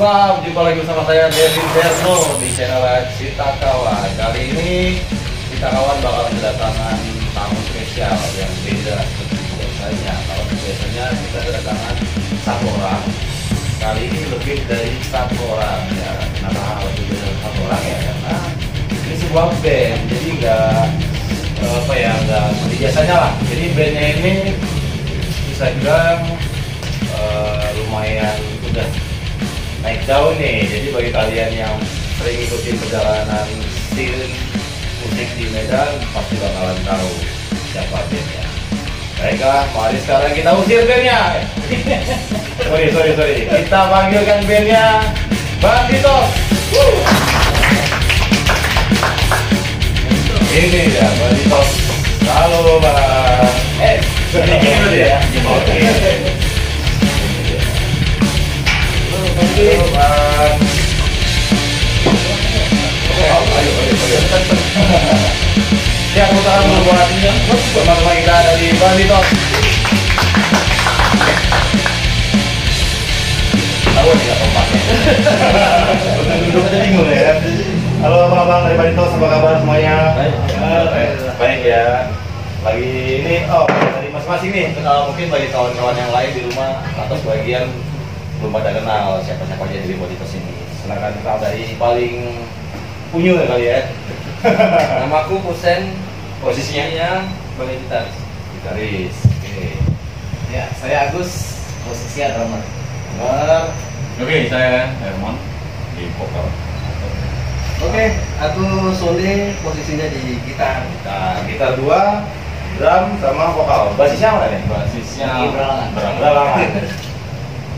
Bang, jumpa lagi bersama saya Devin Berno di channel Cita Kawan. Kali ini Cita Kawan bakal kedatangan tamu spesial yang beda seperti biasanya. Kalau biasanya kita kedatangan satu orang, kali ini lebih dari satu orang ya. Kenapa lebih dari satu orang ya? Karena ini sebuah band, jadi nggak seperti biasanya lah. Jadi bandnya ini bisa bilang lumayan udah naik daun nih. Jadi bagi kalian yang sering ikutin perjalanan scene musik di Medan pasti bakalan tahu siapa bandnya. Baiklah, mari sekarang kita usir bandnya. sorry. Kita panggilkan bandnya Banditos. Ini ya Banditos. Halo Bang. Ini dulu ya. Oke. Halo Bang. Ayo. Ya, aku tangan dulu buat teman-teman kita dari Banditos. Tahu nih tempatnya. Duduk aja bingung ya. Halo abang-abang dari Banditos, apa kabar semuanya? Baik ya. Lagi ini, dari masing-masing nih. Mungkin bagi kawan-kawan yang lain di rumah atau sebagian belum pada kenal siapa-siapa aja dari Banditos ini. Silakan kenal dari paling unyu ya kali ya. Namaku Husen, posisinya sebagai gitaris. Oke. Ya, saya Agus, posisinya drummer. Benar. Oke, saya Herman di vokal. Oke, aku Sony, posisinya di gitar. Gitar 2, drum sama vokal. Basisnya mana nih? Basisnya Beralangan.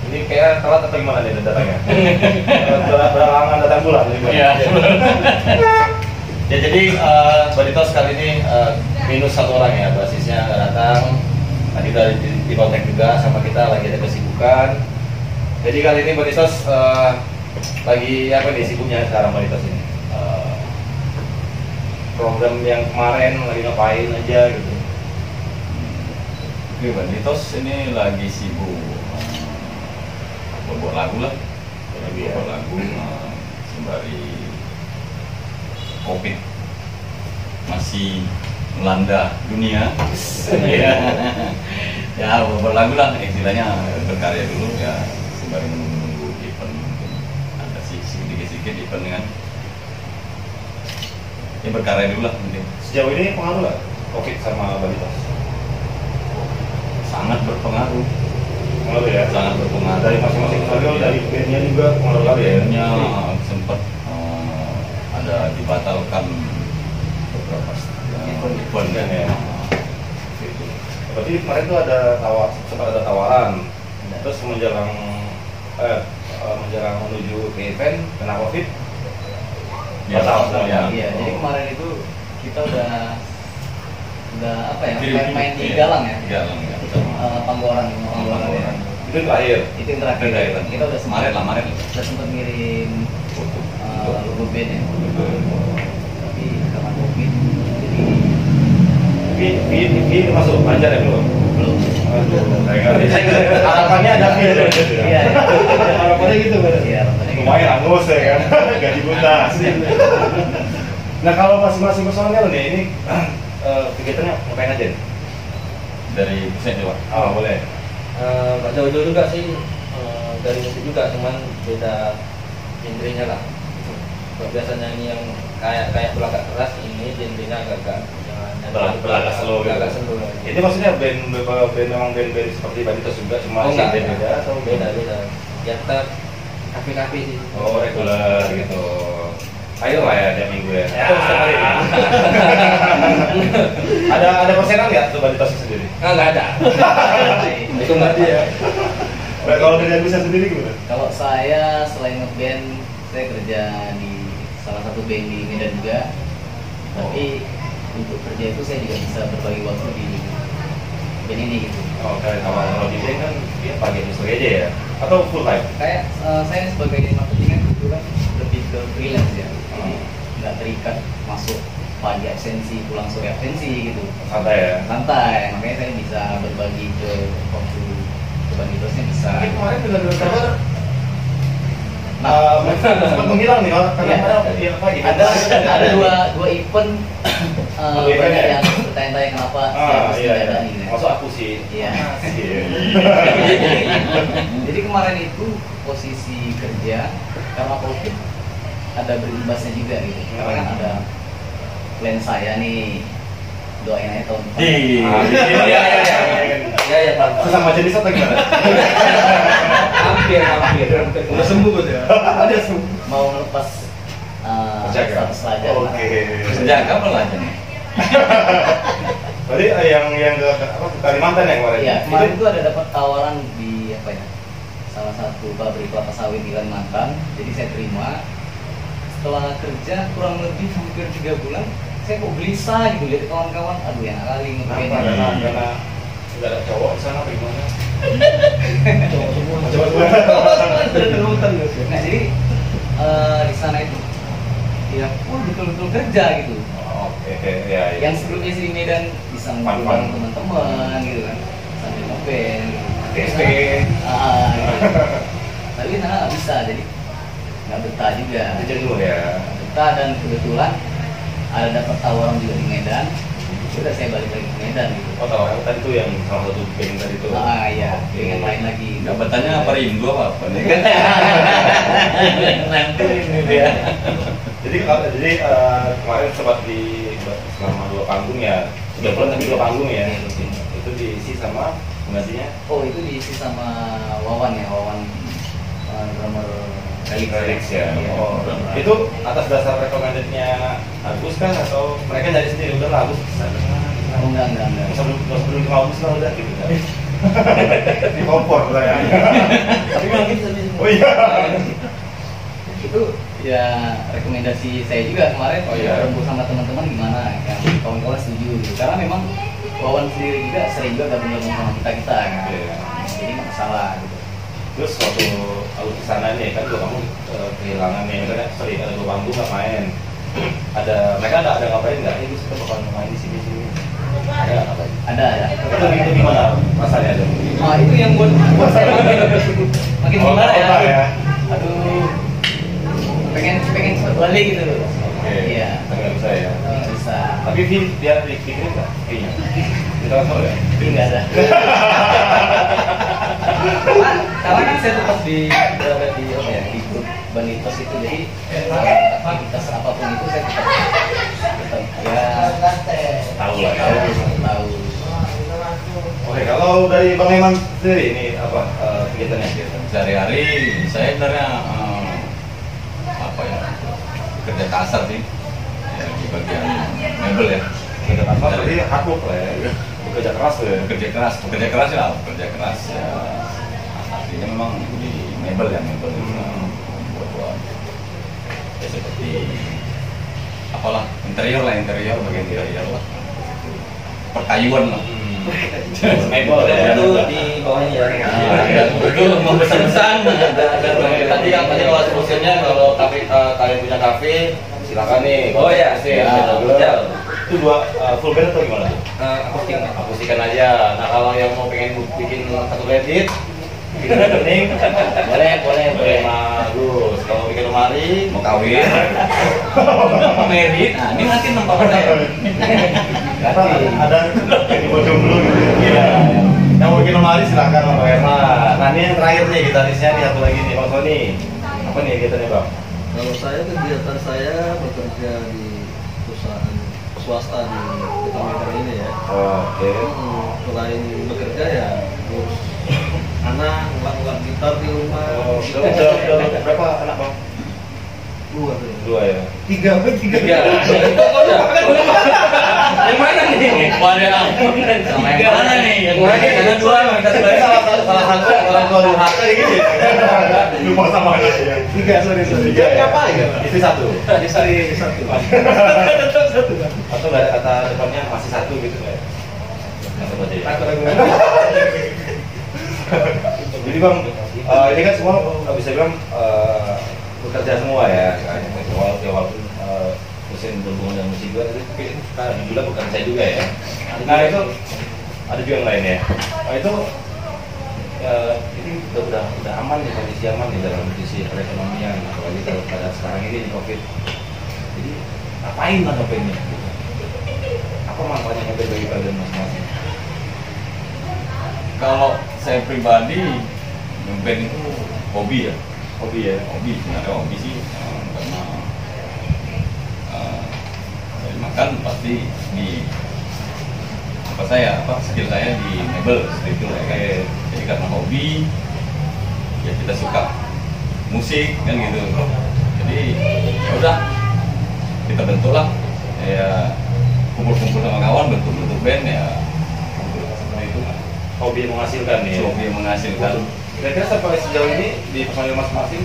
Ini kayak telat atau gimana nih datangnya? Beralangan datang bulan. Iya. Ya jadi Banditos kali ini minus satu orang ya, basisnya nggak datang. Tadi udah di kontak juga sama kita, lagi ada kesibukan. Jadi kali ini Banditos lagi apa nih sibuknya sekarang Banditos ini? Program yang kemarin lagi ngapain aja gitu? Oke, Banditos ini lagi sibuk buat lagu lah. Buat lagu sembari COVID masih melanda dunia. Ya, buat lagu lah istilahnya, berkarya dulu ya sembari menunggu event. Mungkin ada sih sedikit event kan. Ya berkarya dulu lah mungkin. Sejauh ini pengaruh nggak COVID sama Banditos? Sangat berpengaruh. Pengaruh ya? Sangat berpengaruh. Dari masing-masing personil, dari bandnya juga pengaruh kali ya? Bandnya sempat ada dibatalkan beberapa event ya. Berarti kemarin tuh sempat ada tawaran, terus menjelang menuju ke event kena COVID. Ya, Iya, jadi kemarin itu kita udah apa ya? Main di Galang ya. Di Galang ya. Panggoran ya. Itu yang terakhir. Itu yang terakhir. Kita udah Maret. Udah sempat ngirim Foto. logo band ya. Tapi karena COVID jadi Ini masuk lancar ya belum? belum. Harapannya ada Iya. Harapannya gitu kan? Iya, harapannya gitu. Lumayan angus ya kan? Gaji buta. Nah kalau masing-masing personel nih ini kegiatannya ngapain aja nih? Dari Husen coba. Oh boleh. Nggak jauh-jauh juga sih, dari musik juga, cuman beda genrenya lah. Kalau biasanya ini yang kayak belagak keras, ini genrenya agak Belagak slow gitu. Belagak slow. Itu maksudnya memang band seperti Banditos juga, cuma Oh, enggak, beda atau beda. Ya kita kafe sih. Oh reguler gitu. Ayo lah ya tiap minggu ya. Ada persenan nggak tuh Banditos sendiri? Nggak ada. Itu nggak dia. Nah, kalau kerja bisa sendiri gimana? Kalau saya selain ngeband, saya kerja di salah satu band di Medan juga. Tapi untuk kerja itu saya juga bisa berbagi waktu di band ini gitu. Oh, kalau di band kan dia pagi besok aja ya? Atau full time? Kayak saya sebagai marketing itu kan lebih ke freelance ya. Jadi nggak terikat masuk pagi absensi, pulang sore absensi gitu. Santai ya? Santai, makanya saya bisa berbagi ke waktu ke Banditosnya bisa. Kemarin dengan kabar sempat menghilang nih orang Iya. kadang-kadang apa gitu. Ada dua event Dua event banyak ya? yang bertanya-tanya kenapa saya Ah harus iya, tidak iya. ada gitu. Masuk aku sih. Iya. Iya. Jadi kemarin itu posisi kerja karena COVID ada berimbasnya juga gitu. Karena kan ada plan saya nih, doain aja tahun depan. Iya, ya, Pak. Sesama jenis atau gimana? Hampir. Udah sembuh Bos ya. Ada semua. Mau ngelepas Jaga. status pelajar. Oke. Sejak kapan lah Jan? Tadi yang ke apa, ke Kalimantan ya kemarin? Iya, kemarin itu ada dapat tawaran di apa ya? Salah satu pabrik kelapa sawit di Kalimantan. Jadi saya terima. Setelah kerja kurang lebih hampir 3 bulan, saya kok gelisah gitu lihat kawan-kawan. Aduh, yang kali ngebikin Kenapa? Karena nggak ada cowok di sana apa gimana? Cowok semua. Coba dulu. Nah, jadi di sana itu ya full betul-betul kerja gitu. Oke, ya. Yang sebelumnya sih di Medan bisa ngumpul Fun-fun. bareng teman-teman gitu kan, sambil ngeband gitu. TSP. Gitu. Tapi di sana nggak bisa, jadi nggak betah juga. Itu jenuh ya. Nggak betah, dan kebetulan ada dapat tawaran juga di Medan. Udah saya balik lagi ke Medan gitu. Oh tahu, tadi tuh yang salah satu band tadi tuh. Iya, pengen main lagi. Nggak bertanya apa rindu apa nih kan? Nanti ini dia. Jadi kemarin sempat selama 2 panggung ya. Sudah pulang tapi 2 panggung ya. Itu diisi sama penggantinya Oh, itu diisi sama Wawan ya, Wawan drummer Relix ya. Iya. Oh, itu atas dasar recommendednya Agus kan atau mereka nyari sendiri udah lah Agus bisa. Oh, enggak. Sebelum ke Agus lah udah gitu kan. Di kompor lah ya. Tapi memang gitu tadi. Oh iya. Itu ya rekomendasi saya juga kemarin. Oh, iya. Rembuk sama teman-teman gimana, yang kawan-kawan setuju gitu. Karena memang Wawan sendiri juga sering juga gabung sama kita kan. Iya. Jadi nggak masalah gitu. Terus waktu Agus kesana nih kan kamu kehilangan nih, misalnya sorry ada 2 panggung nggak main. Mereka ada ngapain nggak? Ini kita bakal main di sini. Ada nggak ngapain? Ada. Itu gimana rasanya tuh? Nah, itu yang buat saya makin Oh, gimana apa ya? ya? Aduh, pengen cepet balik gitu. Oke. Iya. Tapi nggak bisa ya. Nggak bisa. Tapi dia dikirim nggak? Kayaknya. Kita tahu ya. Tapi nggak ada. Karena kan saya tetap berada di apa ya, di grup Banitos itu, jadi aktivitas apapun itu saya tetap ya Tahu lah ya. tahu. Oke, kalau dari Bang Eman sendiri ini apa kegiatannya gitu? Sehari-hari saya sebenarnya apa ya, kerja kasar sih ya, di bagian mebel ya. Kerja apa? Berarti hard work lah ya. Bekerja keras tuh ya. Bekerja keras ya, bekerja keras ya. Artinya memang di mebel ya, mebel itu buat ya seperti apalah interior bagian interior lah, perkayuan lah. Mebel ya. Itu di bawahnya ya. Itu mau pesan-pesan. Tadi yang tadi kalau solusinya kalau kalian punya kafe silakan nih. Oh, iya. Itu 2 full band atau gimana tuh? Akustikan aja. Nah kalau yang mau pengen bikin satu kredit, bikin rekening, boleh bagus. Kalau bikin lemari, Mau kawin, mau merit, nah ini nanti nempat saya. Ada yang mau jomblo gitu. Iya. Yang mau bikin lemari silakan Bang Eman. Nah ini yang terakhir nih gitarisnya nih, satu lagi nih Bang Sony. Apa nih kegiatannya Bang? Kalau saya, kegiatan saya bekerja di perusahaan swasta di Kota Medan ini ya. Oke. Selain bekerja ya ngurus anak, ngulang gitar di rumah. Oh, udah berapa anak Bang? 2 tuh. 2 ya. 3. yang mana nih? Waduh, Sama yang mana nih? Yang mana nih? Ada 2, kita Salah satu orang tua durhaka gitu ya. Lupa sama anaknya. 3, sorry. Ngapain ya? Istri 1. Istri 1. Atau nggak ada kata depannya masih 1 gitu nggak? Nggak sebut aja. Takut aku. Jadi Bang, ini kan semua bisa bilang bekerja semua ya. Walaupun mesin berhubungan dengan musik juga, tapi kita juga bukan saya juga ya. Nah itu ada juga yang lain ya. Itu udah aman nih, kondisi aman nih dalam sisi perekonomian, apalagi kalau pada sekarang ini COVID. Jadi ngapain lah ngebandnya? Gitu. Apa manfaatnya ngeband bagi kalian masing-masing? Kalau saya pribadi ngeband itu hobi ya. Hobi sebenarnya hobi sih, karena dari makan pasti di skill saya di mebel seperti itu kayak. Jadi karena hobi ya kita suka musik kan gitu, jadi ya udah kita bentuklah ya, kumpul-kumpul sama kawan bentuk band ya, seperti itu. Hobi yang menghasilkan nih. Hobi yang menghasilkan. Kira-kira sampai sejauh ini di personil masing-masing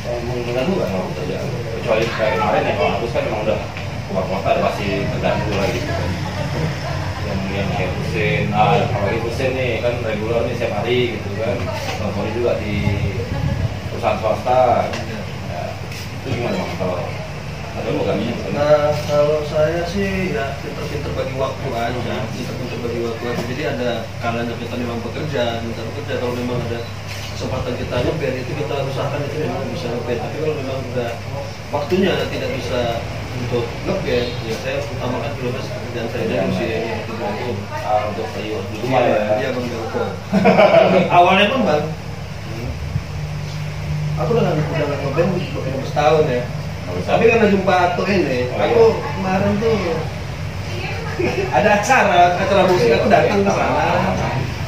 mengganggu nggak kalau kerja? Kecuali kayak kemarin ya, kalau Agus kan memang udah keluar kota, ada pasti terganggu lagi gitu kan. Yang kayak Husin, apalagi Husin nih kan reguler nih setiap hari gitu kan. Nonton juga di perusahaan swasta. Ya, itu gimana Bang kalau ada mau kami? Nah, kalau saya sih ya pinter-pinter bagi waktu aja, pinter-pinter bagi waktu aja. Jadi ada kalanya kita memang bekerja, kalau memang ada kesempatan kita ngeband itu kita usahakan itu memang bisa ngeband. Tapi kalau memang udah waktunya tidak bisa untuk ngeband, ya saya utamakan dulu pekerjaan saya dulu sih itu Untuk periode di rumah ya. Iya Bang Joko. Awalnya pun Bang, aku udah ngeband beberapa tahun ya. Tapi karena jumpa Ato ini, aku kemarin tuh ada acara musik, aku datang ke sana.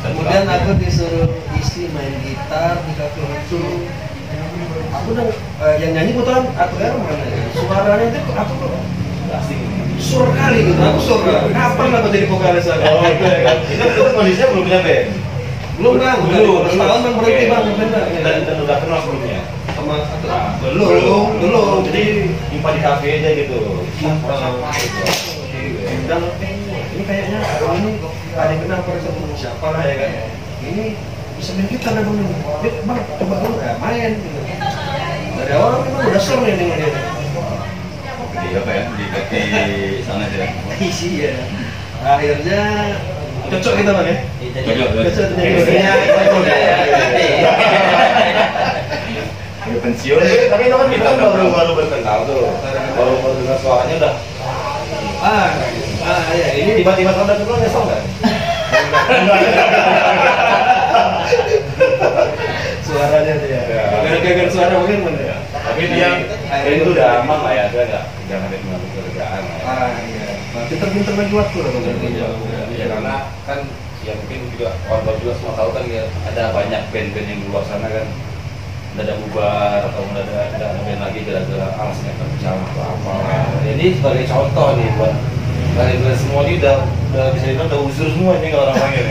Kemudian aku disuruh isi main gitar di kafe itu. Aku udah yang nyanyi kebetulan Ato Herman ya. Suaranya itu aku Asik. sur kali gitu, aku sur. Kapan aku jadi vokalis aku? Oh itu ya kan. Itu kondisinya belum punya band. Belum Bang, Belum. setahun Bang berhenti Bang, bener. Dan udah kenal sebelumnya. Sama belum. Jadi jumpa di kafe aja gitu. Siapa gitu. Dan ini kayaknya ini ada yang kenal pada siapa lah ya kan. Ini bisa main gitar ya Bang. Dia Bang coba dulu ya main gitu. Dari awal memang udah seru nih dengan dia. Di apa ya, di kaki sana aja. Isi ya. Akhirnya cocok kita Bang ya. Cocok. Chemistry-nya Udah pensiun. Tapi itu kan kita kan baru berkenal tuh. Baru dengar suaranya udah. ya ini Tiba-tiba kalau udah kenal nyesel nggak? suaranya tuh ya. Gagal suara mungkin mana ya. Tapi dia itu udah aman lah ya, dia nggak ada mengalami kerjaan. Iya. Pinter-pinter bagi waktu lah Bang. Ya karena kan ya mungkin juga orang juga semua tahu kan ya, ada banyak band-band yang di luar sana kan udah ada bubar atau udah ada band lagi gara-gara alasannya terpecah atau apa. Jadi sebagai contoh nih buat kalian semua ini udah bisa dibilang udah uzur semua ini kalau orang panggil.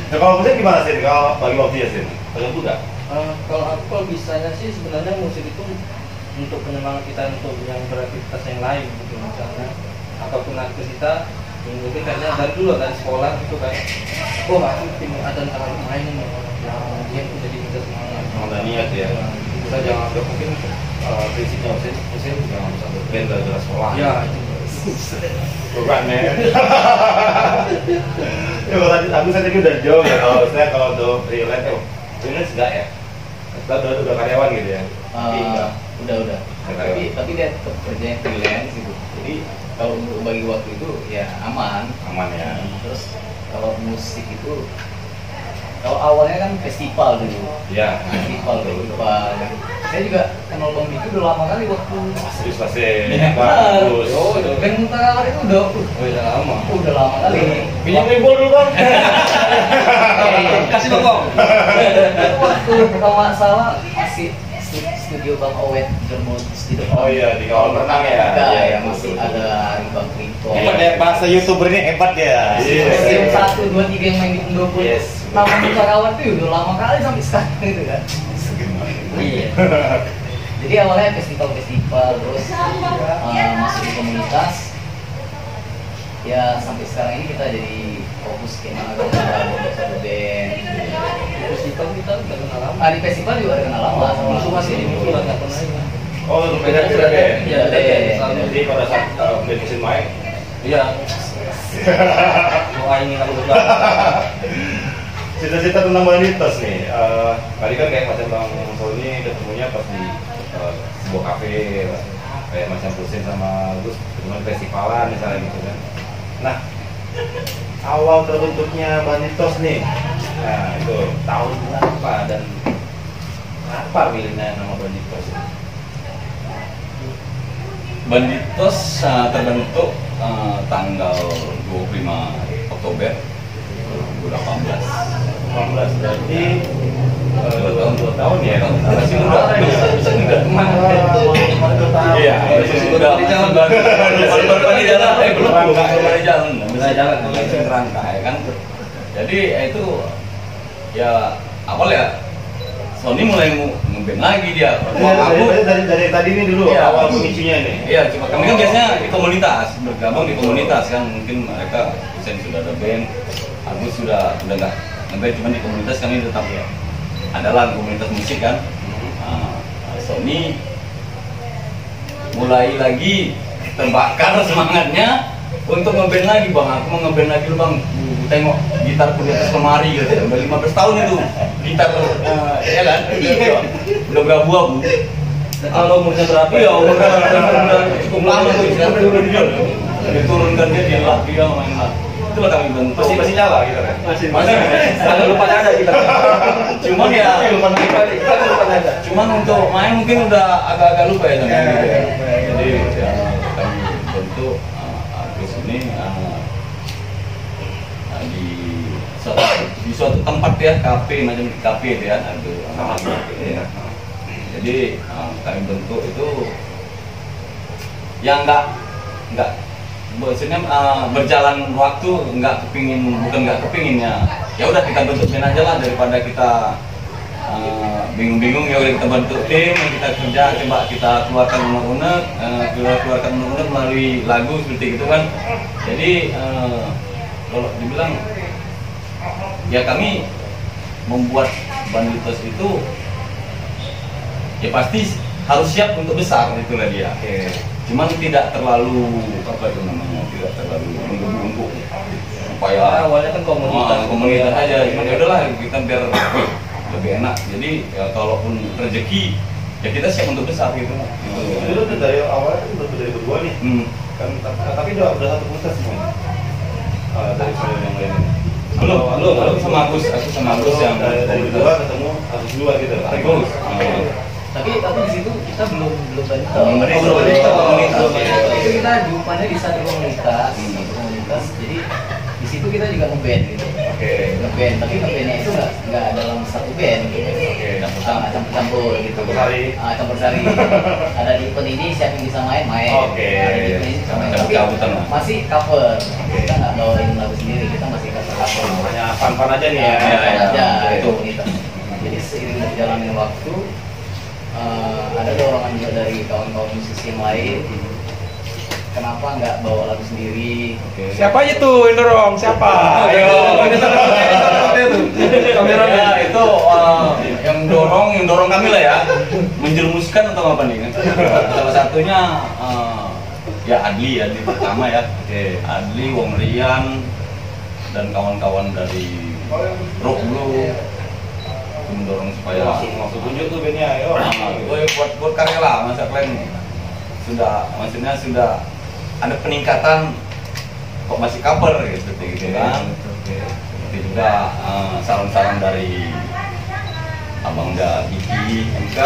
Nah kalau musik gimana sih? Kalau bagi waktu ya sih? Kalian juga? Kalau aku kalau bisanya sih sebenarnya musik itu untuk penyemangat kita untuk yang beraktivitas yang lain gitu, misalnya apapun aktivitas kita mungkin kayaknya dari dulu dari sekolah gitu kan, oh aku tim ada antara main nih yang dia tuh jadi kita semangat. Ada niat ya. Kita jangan anggap mungkin prinsipnya musik jangan sampai band gara-gara sekolah. Ya Bukan ya. Ya kalau tadi aku tadi udah jauh ya, kalau untuk freelance enggak ya? Kita udah karyawan gitu ya? Udah. Tapi dia tetap kerjanya freelance gitu. Jadi kalau untuk bagi waktu itu ya aman ya. Terus kalau musik itu, kalau awalnya kan festival dulu. Iya. Festival. Saya juga kenal Bang Diki udah lama kali waktu. Serius pasti. Bagus. Band Muntahar itu udah lama. Udah lama kali. Pinjam impor dulu Bang. Kasih Bang. Waktu pertama salah masih studio Bang Owet Jermut Studio. Oh iya di kolam renang ya. Ya masih ada Bang Riko. Hebat ya, bahasa YouTuber ini hebat ya. Museum 1, 2, 3 yang main di Pendopo. Yes. Taman Musyawarah tuh udah lama kali sampai sekarang gitu kan. Iya. Jadi awalnya festival terus masuk di komunitas. Ya sampai sekarang ini kita jadi fokus gimana kalau kita buat satu band. Festival kita udah kenal lama. Di festival juga udah kenal lama. Langsung masih di minggu nggak pernah ini. Oh beda deh. Iya, beda. Jadi pada saat band mesin main. Iya. Doa ini kalau juga. Cerita-cerita tentang Banditos nih. Tadi kan kayak macam Bang Sony ketemunya pas di sebuah kafe, kayak macam Pusin sama Gus ketemu di festivalan misalnya gitu kan. Nah, awal terbentuknya Banditos nih, nah itu tahun berapa dan apa milihnya nama Banditos? Banditos terbentuk tanggal 25 Oktober 2018. 18 berarti 2 tahun ya. masih muda Bisa muda. Iya, masih muda. Baru di jalan. Baru di jalan. Belum di jalan. Bisa jalan. Masih kerangka ya kan. Jadi itu ya awal ya Sony mulai ngeband lagi dia. Dari tadi ini dulu Iya. awal pemicunya nih. Iya, cuma kami kan biasanya di komunitas, bergabung di komunitas kan. Mungkin mereka Husein sudah ada band, Agus sudah nggak ngeband, cuma di komunitas kami tetap ya adalah komunitas musik kan. Sony mulai lagi terbakar semangatnya untuk ngeband lagi, Bang. Aku mau ngeband lagi lu, Bang. Tengok gitar pun di atas lemari gitu. Udah 15 tahun itu gitar ya kan. Udah berabu-abu. Kalau umurnya berapa? Iya, udah cukup lama tuh sekarang udah dijual. Diturunkan dia main lah. Itulah kami bentuk. Masih nyala gitu kan. Masih. Kalau lupa ada kita. Cuman ya, cuman untuk main mungkin udah agak-agak lupa ya teman gitu ya. Jadi ya, kami bentuk Agus ini di suatu tempat ya, kafe macam kafe itu ya, ada kafe ya. Jadi kami bentuk itu yang nggak maksudnya berjalan waktu bukan nggak kepingin ya udah kita bentuk band aja lah daripada kita bingung-bingung, ya udah kita bentuk tim yang kita kerja, coba kita keluarkan unek-unek melalui lagu seperti itu kan. Jadi kalau dibilang ya kami membuat Banditos itu ya pasti harus siap untuk besar, itulah dia. Cuman tidak terlalu tidak terlalu menggebu-gebu supaya Awalnya kan komunitas aja. Cuman ya udahlah kita biar lebih enak. Jadi ya kalaupun rezeki ya kita siap untuk besar gitu. Dulu tuh dari awal kan dari berdua nih. Kan tapi udah satu komunitas semuanya. Dari saya yang lain. Belum sama Agus, aku sama Agus yang dari berdua ketemu Agus dua gitu. Agus. Tapi di situ kita belum Banditos. Itu kita jumpanya di satu komunitas, jadi di situ kita juga ngeband gitu. Ngeband, tapi ngebandnya itu nggak dalam satu band gitu. Campur-campur gitu. Campur sari. Ada di event ini siapa yang bisa main. Ada di event ini bisa main. Tapi masih cover. Kita nggak bawain lagu sendiri, kita masih cover. Hanya fun-fun aja nih ya. Aja itu komunitas. Jadi seiring berjalannya waktu, ada dorongan juga dari kawan-kawan musisi yang lain. Kenapa nggak bawa lagu sendiri? Siapa aja tuh yang dorong? Siapa? Ayo. Kamera itu yang dorong kami lah ya. Menjerumuskan atau apa nih kan? Salah satunya ya Adli pertama ya. Adli, Wong Rian dan kawan-kawan dari Rock Blue mendorong supaya langsung tunjuk tuh bandnya, ayo. Buat karya lah, masa kalian maksudnya sudah ada peningkatan kok masih cover gitu kan. Seperti juga saran-saran dari Abang Kiki MK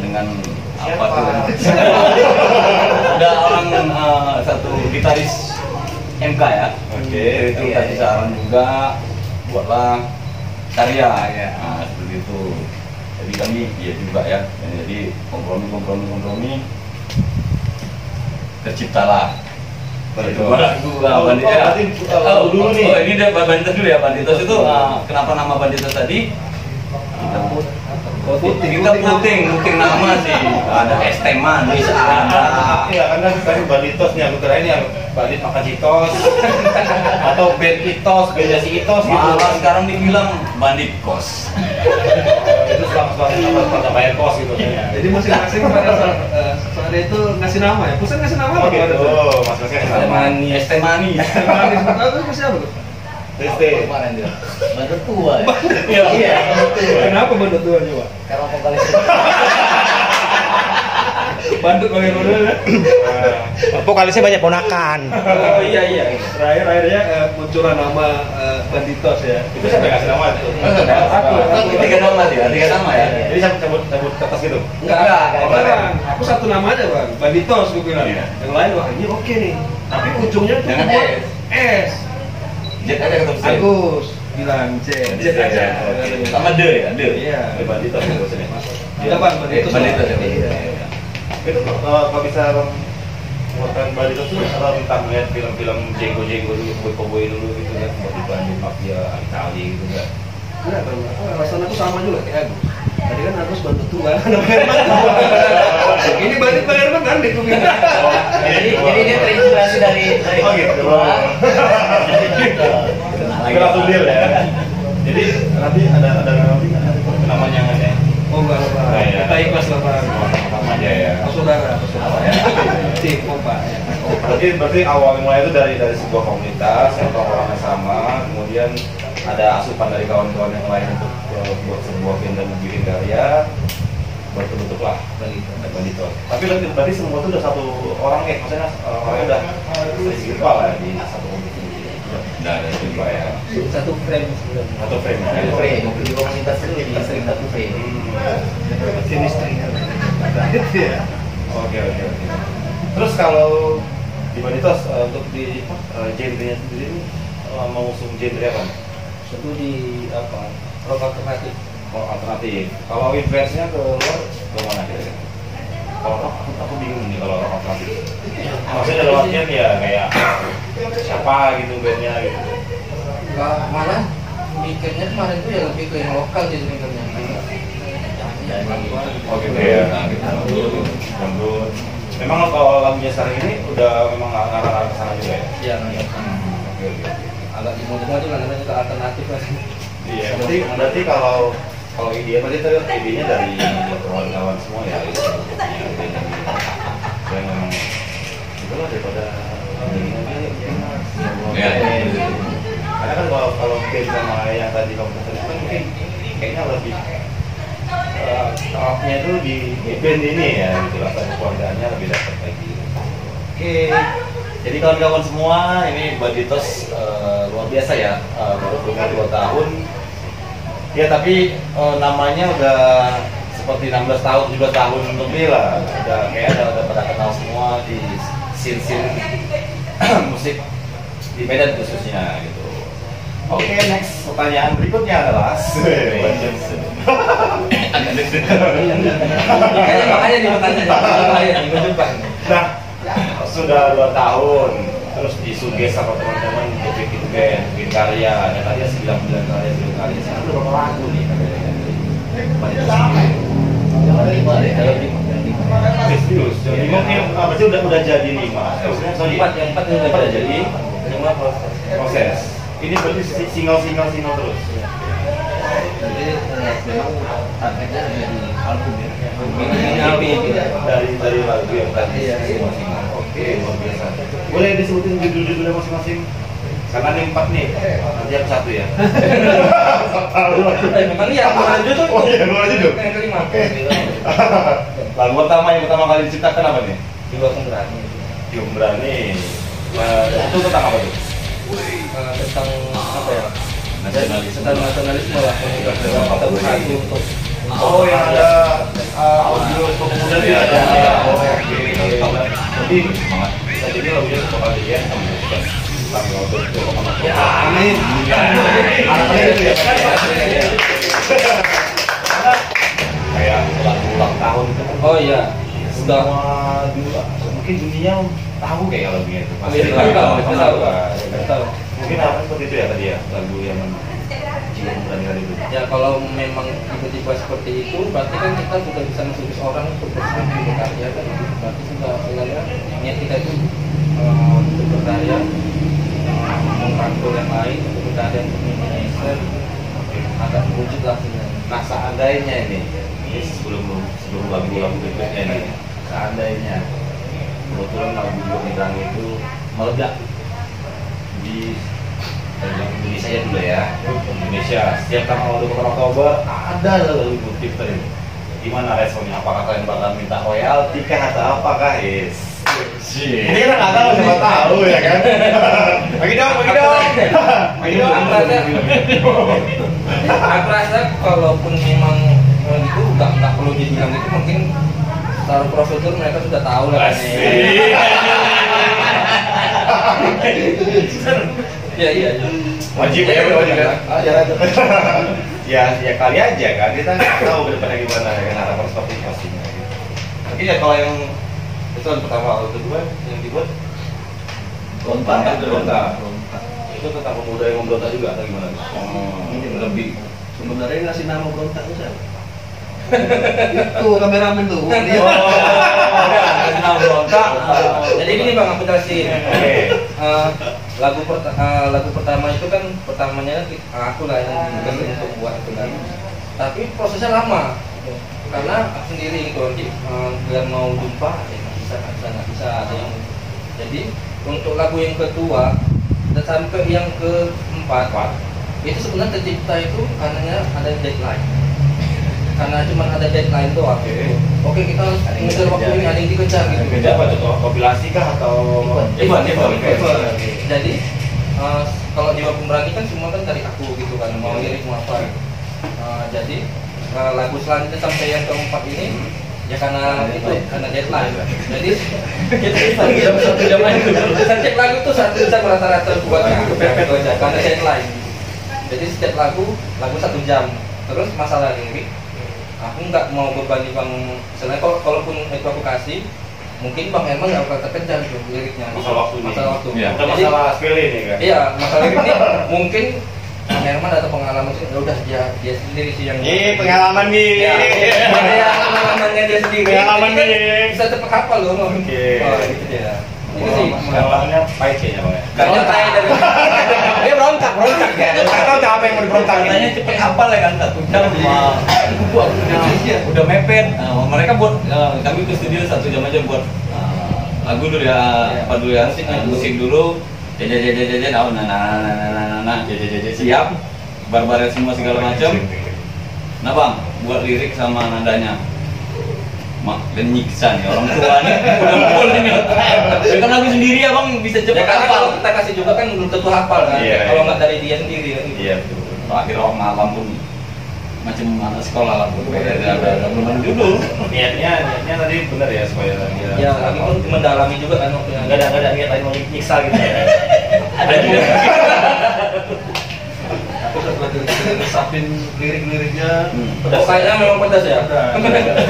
dengan apa tuh? Ada orang satu gitaris MK ya. Itu kasih saran juga buatlah karya seperti itu. Jadi kami ya juga ya. Jadi kompromi terciptalah lagu Banditos dulu nih. Ini dia Banditos dulu ya. Banditos itu kenapa nama Banditos tadi? Kita puting nama sih. Ada es teh manis, ada. Iya, karena tadi Banditos nih, aku kira ini yang Bandit makan Citos atau band Itos, band si Itos gitu. Malah sekarang dibilang Bandit Kos. Itu selama pada bayar kos gitu ya. Jadi masing-masing pada saat itu ngasih nama ya. Pusat ngasih nama apa? Gitu, masing-masing Es teh manis. Manis. Itu siapa tuh? Triste. Kemarin dia. Bandut tua. Ya? Iya. Iya, bandut tua. Kenapa bandut tua coba? Karena vokalis. Bandut bagaimana ya? Vokalisnya banyak ponakan. Oh iya. Terakhir akhirnya muncullah nama Banditos ya. Itu siapa yang kasih nama itu? Aku. Tiga nama dia, tiga nama ya. Jadi saya cabut kertas gitu. Enggak. Aku satu nama aja bang, Banditos gue bilang. Iya. Yang lain wah ini oke nih. Tapi ujungnya tuh Jangan buat S. S. Jet aja ketemu saya. Agus bilang C. Jet aja. Oke. Sama D ya, D. Iya. Bandito maksudnya. Iya bang, Banditos. Banditos ya. Iya. Itu kalau bisa buatan Bandito tuh kalau entah melihat film-film Jenggo dulu, Boy dulu gitu kan, seperti Bandit Mafia Itali gitu kan. Enggak bang, alasan aku sama juga kayak Agus. Tadi kan Agus bandut tua, ini bandit Herman kan di Kuminang. Jadi dia terinspirasi dari Oh gitu. Lagi langsung deal ya. Jadi nanti ada namanya kan ya. Oh enggak lah bang, Oh, iya. kita ikhlas lah bang. Sama aja ya. Saudara ya. Cik, Pak. Berarti awal mulai itu dari sebuah komunitas yang orang-orangnya sama, kemudian ada asupan dari kawan-kawan yang lain untuk buat sebuah band dan bikin karya, bentuklah Bandito. Tapi berarti semua itu udah satu orang maksudnya orangnya udah spiritual ya di satu komunitas ini. Udah ada juga ya. Satu frame sebenarnya. Satu frame ya. Satu frame, di komunitas itu lebih sering satu frame. Chemistry gitu ya. Oke. Terus kalau di Banditos untuk di genre-nya sendiri ini mengusung genre apa? Satu di apa? Rock alternatif. Oh, alternatif. Kalau influence-nya ke luar ke mana kira-kira? Kalau rock aku bingung nih kalau rock alternatif. Maksudnya dalam artian ya kayak siapa gitu bandnya gitu. Malah mikirnya kemarin tuh ya lebih ke yang lokal gitu mikirnya. Oh gitu ya. Gambut. Memang kalau lagunya sekarang ini udah memang ngarah ke sana juga ya? Iya, Oke. agak dimodif-modif lah namanya ke alternatif lah. Iya, berarti kalau ide berarti itu idenya dari kawan-kawan semua ya, itu punya yang memang itulah daripada Iya. karena kan kalau band sama yang tadi kamu katakan itu kan mungkin kayaknya lebih tahapnya itu di band ini ya, gitu lah, keluarganya lebih dapat lagi. Oke. Jadi kawan-kawan semua, ini Banditos luar biasa ya, baru berumur 2 tahun. Ya tapi namanya udah seperti 16 tahun, 17 tahun lebih lah. Udah kayak udah pada kenal semua di scene musik di Medan khususnya gitu. Oke, next pertanyaan berikutnya adalah Makanya di pertanyaan di depan. Nah, sudah 2 tahun terus disuges sama teman-teman untuk bikin band, bikin karya, ada karya 9 karya, sekarang udah berapa lagu nih karyanya Banditos sendiri? Jangan 5 deh, ayo 5. Serius, jadi mungkin berarti udah jadi 5. Maksudnya sorry, Yang empat udah jadi 5 proses. Ini berarti single terus. Jadi memang targetnya jadi album ya. Dari lagu yang tadi masing-masing. Oke, luar biasa. Boleh disebutin judul-judulnya masing-masing? Karena ini 4 nih, nanti aku 1 ya. Memang iya, kemarin judul. Oh iya, luar judul. Yang kelima. Lagu pertama yang pertama kali diciptakan apa nih? Jiwa Pemberani. Jum Berani. Itu tentang apa tuh? Tentang apa ya? Nasionalisme. Tentang nasionalisme lah. Kita bersatu untuk Oh, yang ada audio pemuda itu ada. Oke. Jadi Semangat. bisa jadi lagunya bakal dia tanggal 20. Ya, amin. Harapannya itu ya. Kayak lagu ulang tahun itu kan. Oh iya. Semua dulu mungkin dunia tahu kayak lagunya itu. Pasti Iya, tahu. tahu. Mungkin apa seperti itu ya tadi ya, lagu yang Jiwa Pemberani tadi itu. Ya kalau memang tiba-tiba seperti itu, berarti kan kita sudah bisa mensugus orang untuk bersatu berkarya kan. Berarti sudah sebenarnya niat kita itu untuk berkarya, merangkul yang lain, untuk berkarya untuk Indonesia, agak wujud lah sebenarnya. Nah seandainya ini sebelum lagu-lagu berikutnya ini, seandainya kebetulan lagu Jiwa Pemberani itu meledak di Indonesia aja dulu ya. Indonesia setiap tanggal 24 Oktober ada libur Tifter ini. Gimana responnya? Apakah kalian bakal minta royalti kah atau apakah? Ini kita nggak tahu, siapa tahu ya kan? Bagi dong. Aku rasa kalaupun memang itu nggak perlu dibilang itu, mungkin secara prosedur mereka sudah tahu lah. Iya. Wajib ya. Ya kali aja kan, kita nggak tahu ke depannya gimana ya kan, harapan seperti pastinya gitu. Mungkin ya kalau yang itu yang pertama, kedua yang dibuat berontak. Itu tentang pemuda yang memberontak juga atau gimana? Lebih sebenarnya ngasih nama berontak itu siapa? Itu kameramen tuh. Nama berontak. Jadi gini bang, aku jelasin. Oke. Lagu pertama itu kan pertamanya aku lah yang untuk buat itu kan. Tapi prosesnya lama karena aku sendiri gitu, biar mau jumpa ya nggak bisa ada yang. Jadi untuk lagu yang kedua dan sampai yang keempat itu sebenarnya tercipta itu karena ada deadline. Karena cuma ada deadline doang. Oke, kita harus mengejar waktu ini, ada yang dikejar gitu. Beda apa tuh? Kompilasi kah atau event? Jadi kalau Jiwa Pemberani kan semua kan dari aku gitu kan, mau lirik mau apa. Jadi lagu selanjutnya sampai yang keempat ini ya karena itu karena deadline. Jadi kita satu jam aja. Setiap lagu tuh 1 jam rata-rata buatnya karena deadline. Jadi setiap lagu 1 jam. Terus masalah lirik, aku nggak mau berbanding bang. Misalnya kalaupun itu aku kasih, mungkin bang Herman nggak bakal terkejar tuh liriknya. Masalah waktu. Ya. Udah masalah sepele nih kan? Iya, masalah lirik ini mungkin bang Herman ada pengalaman sih. Ya udah dia sendiri sih yang. Pengalaman nih. Ya, pengalamannya dia sendiri. Pengalaman Jadi nih. bisa cepet hafal loh. Oke. Oh, gitu dia. Itu sih. Pengalamannya pahit kayaknya bang ya. Karena saya dari Dia berontak ya. Nggak tahu apa yang mau diberontak. Katanya cepet hafal ya kan, 1 jam udah mepet. Mereka buat kami ke studio 1 jam aja buat lagu dulu ya, apa dulu ya, musik dulu, jajan, siap, barbaret semua segala macam. Nah bang, buat lirik sama nadanya. Dan nyiksa nih orang tuanya udah mukul ini. Ya kan lagu sendiri ya bang, bisa ya cepet karena hafal. kalau kita kasih juga kan belum tentu hafal kan. Iya, Kalau iya. nggak dari dia sendiri kan. Iya betul. Akhir orang malam pun macam anak sekolah lah, ada belum judul. Niatnya tadi benar ya supaya dia. Ya, lagi pun mendalami juga kan waktu nggak ada niat lain mau nyiksa gitu ya. Ada juga. Aku setelah ngesapin lirik-liriknya, Kayaknya memang pedas ya.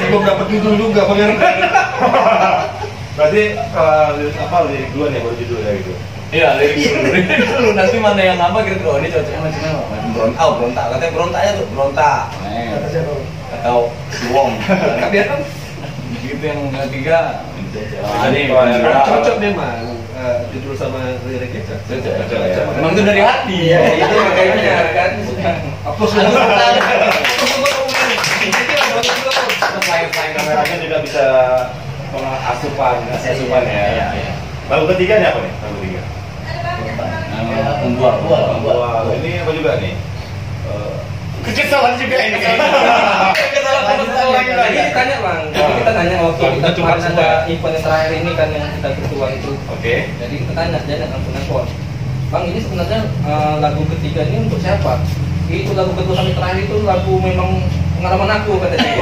belum dapat judul juga Bang. Berarti lirik dua nih baru judul ya gitu. Iya, lirik dulu. Nanti mana yang apa kira-kira, oh ini cocoknya macam apa? Berontak. Katanya berontaknya tuh berontak. Atau Wong. Biar Gitu yang ketiga. Ini cocok memang judul sama liriknya cocok. Cocok ya. Emang itu dari hati. Iya, itu makanya kan. Hapus Selain kameranya juga bisa ngasih asupan ya. Lagu ketiga nih apa nih? Lagu ketiga. Wah, ini apa juga nih? Kekesalan juga ini kayaknya. Jadi tanya bang, kita tanya waktu kita kemarin ada event yang terakhir ini kan yang kita berdua itu. Oke. Jadi kita tanya dia langsung nelfon. Bang ini sebenarnya lagu ketiga ini untuk siapa? Itu lagu kedua sampai terakhir itu lagu memang pengalaman aku kata dia.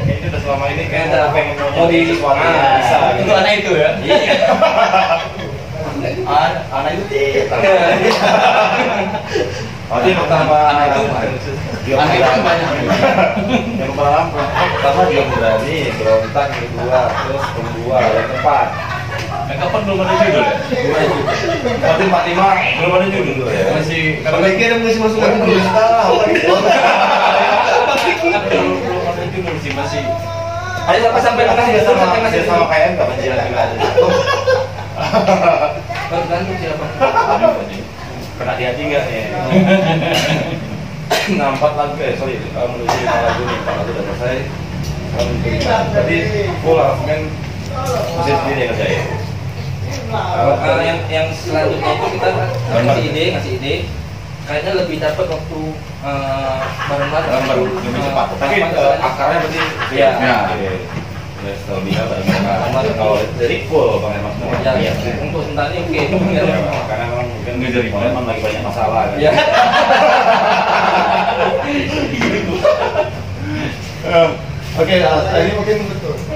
Ini udah selama ini kayak Udah pengen mau di sesuatu yang bisa. Itu anak itu ya? Iya. Anak itu Berarti yang pertama anak itu dia anak itu berani. banyak. Yang pertama dia berani, berontak, yang kedua, terus kedua, yang keempat. Yang kapan belum ada judul ya? Berarti 45 belum ada judul ya. Masih Kalau Miki ada mengisi masukan judul. belum ada judul sih, masih. Ayo sampai makasih Dia sama sampai dia sama KM kebencian juga ada. Tergantung siapa. Kena di hati nggak nih? Nah, 4 lagu menuju 5 lagu nih, 4 lagu udah selesai. Tadi full aransemen musik sendiri yang saya. Yang selanjutnya itu kita ngasih ide kayaknya lebih dapat waktu bareng-bareng. Baru lebih cepat. Tapi akarnya berarti Iya. ya. Ya, setelah bisa bareng-bareng. Kalau dari full Bang Hermas semua. Ya, ya. Untuk sementara ini oke. Ya, karena memang mungkin Nggak jadi memang lagi banyak masalah kan. Ya. Oke, ini mungkin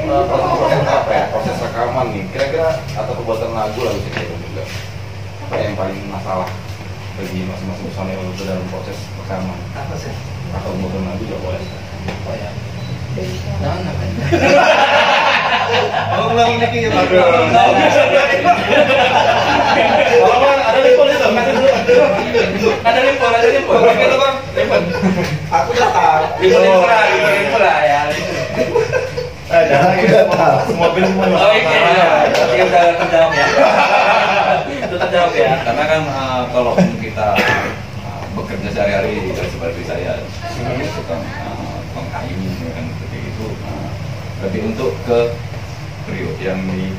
Proses apa ya? Proses rekaman nih. Kira-kira atau pembuatan lagu sih kayak juga. Apa yang paling masalah bagi masing-masing personil itu dalam proses rekaman? Apa sih? Atau pembuatan lagu juga boleh. Oh ya. Jangan ngapain. Ulang lagi ya. Kalau Bang, ada limpol itu, kasih dulu. Ada limpol. Oke tuh Bang. Aku datang. Limpol lah ya. Jangan kita semua film semua. Oh iya, iya udah terjawab ya. Itu terjawab ya. Karena kan kalau kita bekerja sehari-hari seperti saya tukang kayu kan seperti itu, lebih untuk ke periode yang di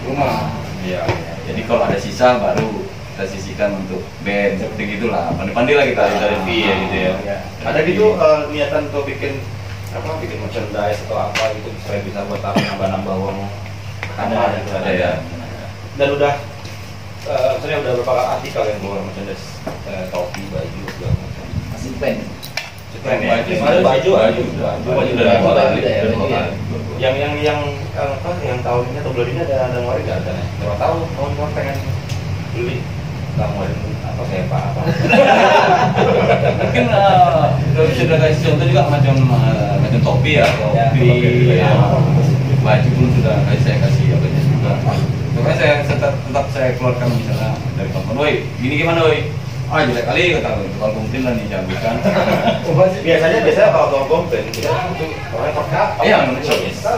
rumah. Ya, jadi kalau ada sisa baru kita sisihkan untuk band seperti gitulah. Pandai-pandai lah kita Dari V ya gitu ya. Ada gitu niatan untuk bikin merchandise atau apa gitu supaya bisa buat nambah uang. Ada gitu ada ya. Dan udah saya udah berapa artikel yang keluar merchandise topi, baju segala macam. Masih pen. Keren ya. Ada Baju baju udah Baju dua udah, kali. baju ya. Yang apa yang tahun ini atau bulan ini ada ngeluarin nggak ada nih? Berapa tahun kawan pengen beli nggak ngeluarin apa kayak apa? mungkin sudah kasih contoh juga macam topi ya, topi, baju pun sudah saya kasih apa juga. Makanya saya tetap saya keluarkan misalnya dari telepon, woi gini gimana woi? Ah jelek kali kata tukang komplain lah nih cabukan. Biasanya kalau tukang komplain kita itu orangnya pakai apa? Iya,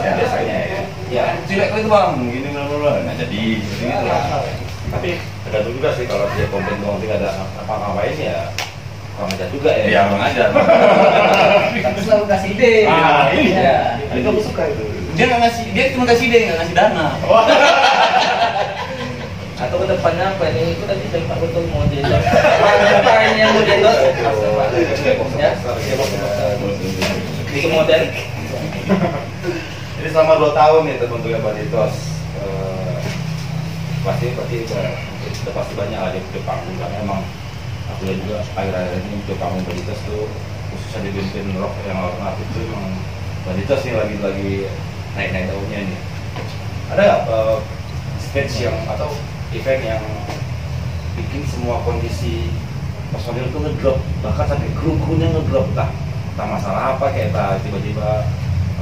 Ya, biasanya ya. Ya jelek kali tuh bang, gini bla nggak jadi seperti itu lah. Tapi tergantung juga sih kalau dia komplain doang tidak ada apa-apain ya kurang ajar juga ya. Ya bang aja. Tapi selalu kasih ide. Ah, Iya. Itu aku suka itu. Dia cuma kasih ide nggak ngasih dana. Atau kedepannya apa ini? Itu tadi dari Pak Betul mau di apa ini yang mau di ya? Bikin model. Jadi selama 2 tahun nih terbentuknya Banditos pasti udah pasti banyak lah di panggung karena emang aku lihat juga akhir-akhir ini di panggung Banditos tuh khususnya di band rock yang alternatif itu emang Banditos nih lagi naik daunnya nih. Ada nggak stage yang atau event yang bikin semua kondisi personil tuh ngedrop, bahkan sampai kru-krunya ngedrop lah, entah masalah apa kayak tiba-tiba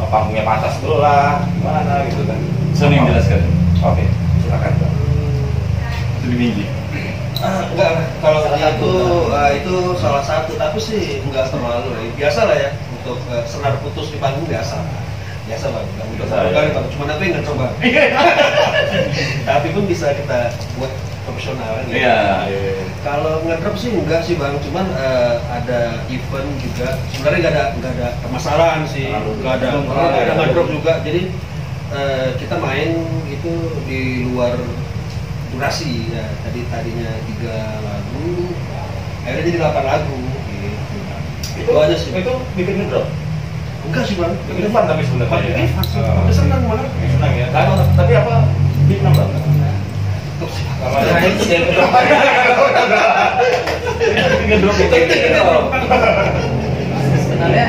panggungnya patah dulu lah, gimana gitu kan. Sony menjelaskan. Oke, silakan Bang. Itu di Minggi. Enggak, kalau itu salah satu, tapi sih enggak terlalu. Biasa lah ya untuk senar putus di panggung biasa Bang. Biasa, ya. Cuma aku yang nggak coba. Tapi pun bisa kita buat profesional. Gitu. Iya. Kalau ngedrop sih enggak sih Bang, cuman ada event juga. Sebenarnya nggak ada permasalahan sih, nggak ada ngedrop juga. Jadi kita main itu di luar durasi ya. Tadinya 3 lagu, akhirnya jadi 8 lagu. Gitu. Itu aja sih. Itu bikin ngedrop. Enggak sih Bang. Bikin fun tapi sebenarnya. Bikin fun sih. Senang malah. Senang ya. Tapi apa? Bikin apa? Kalau Nah itu dia ngedrop. ngedrop itu Sebenarnya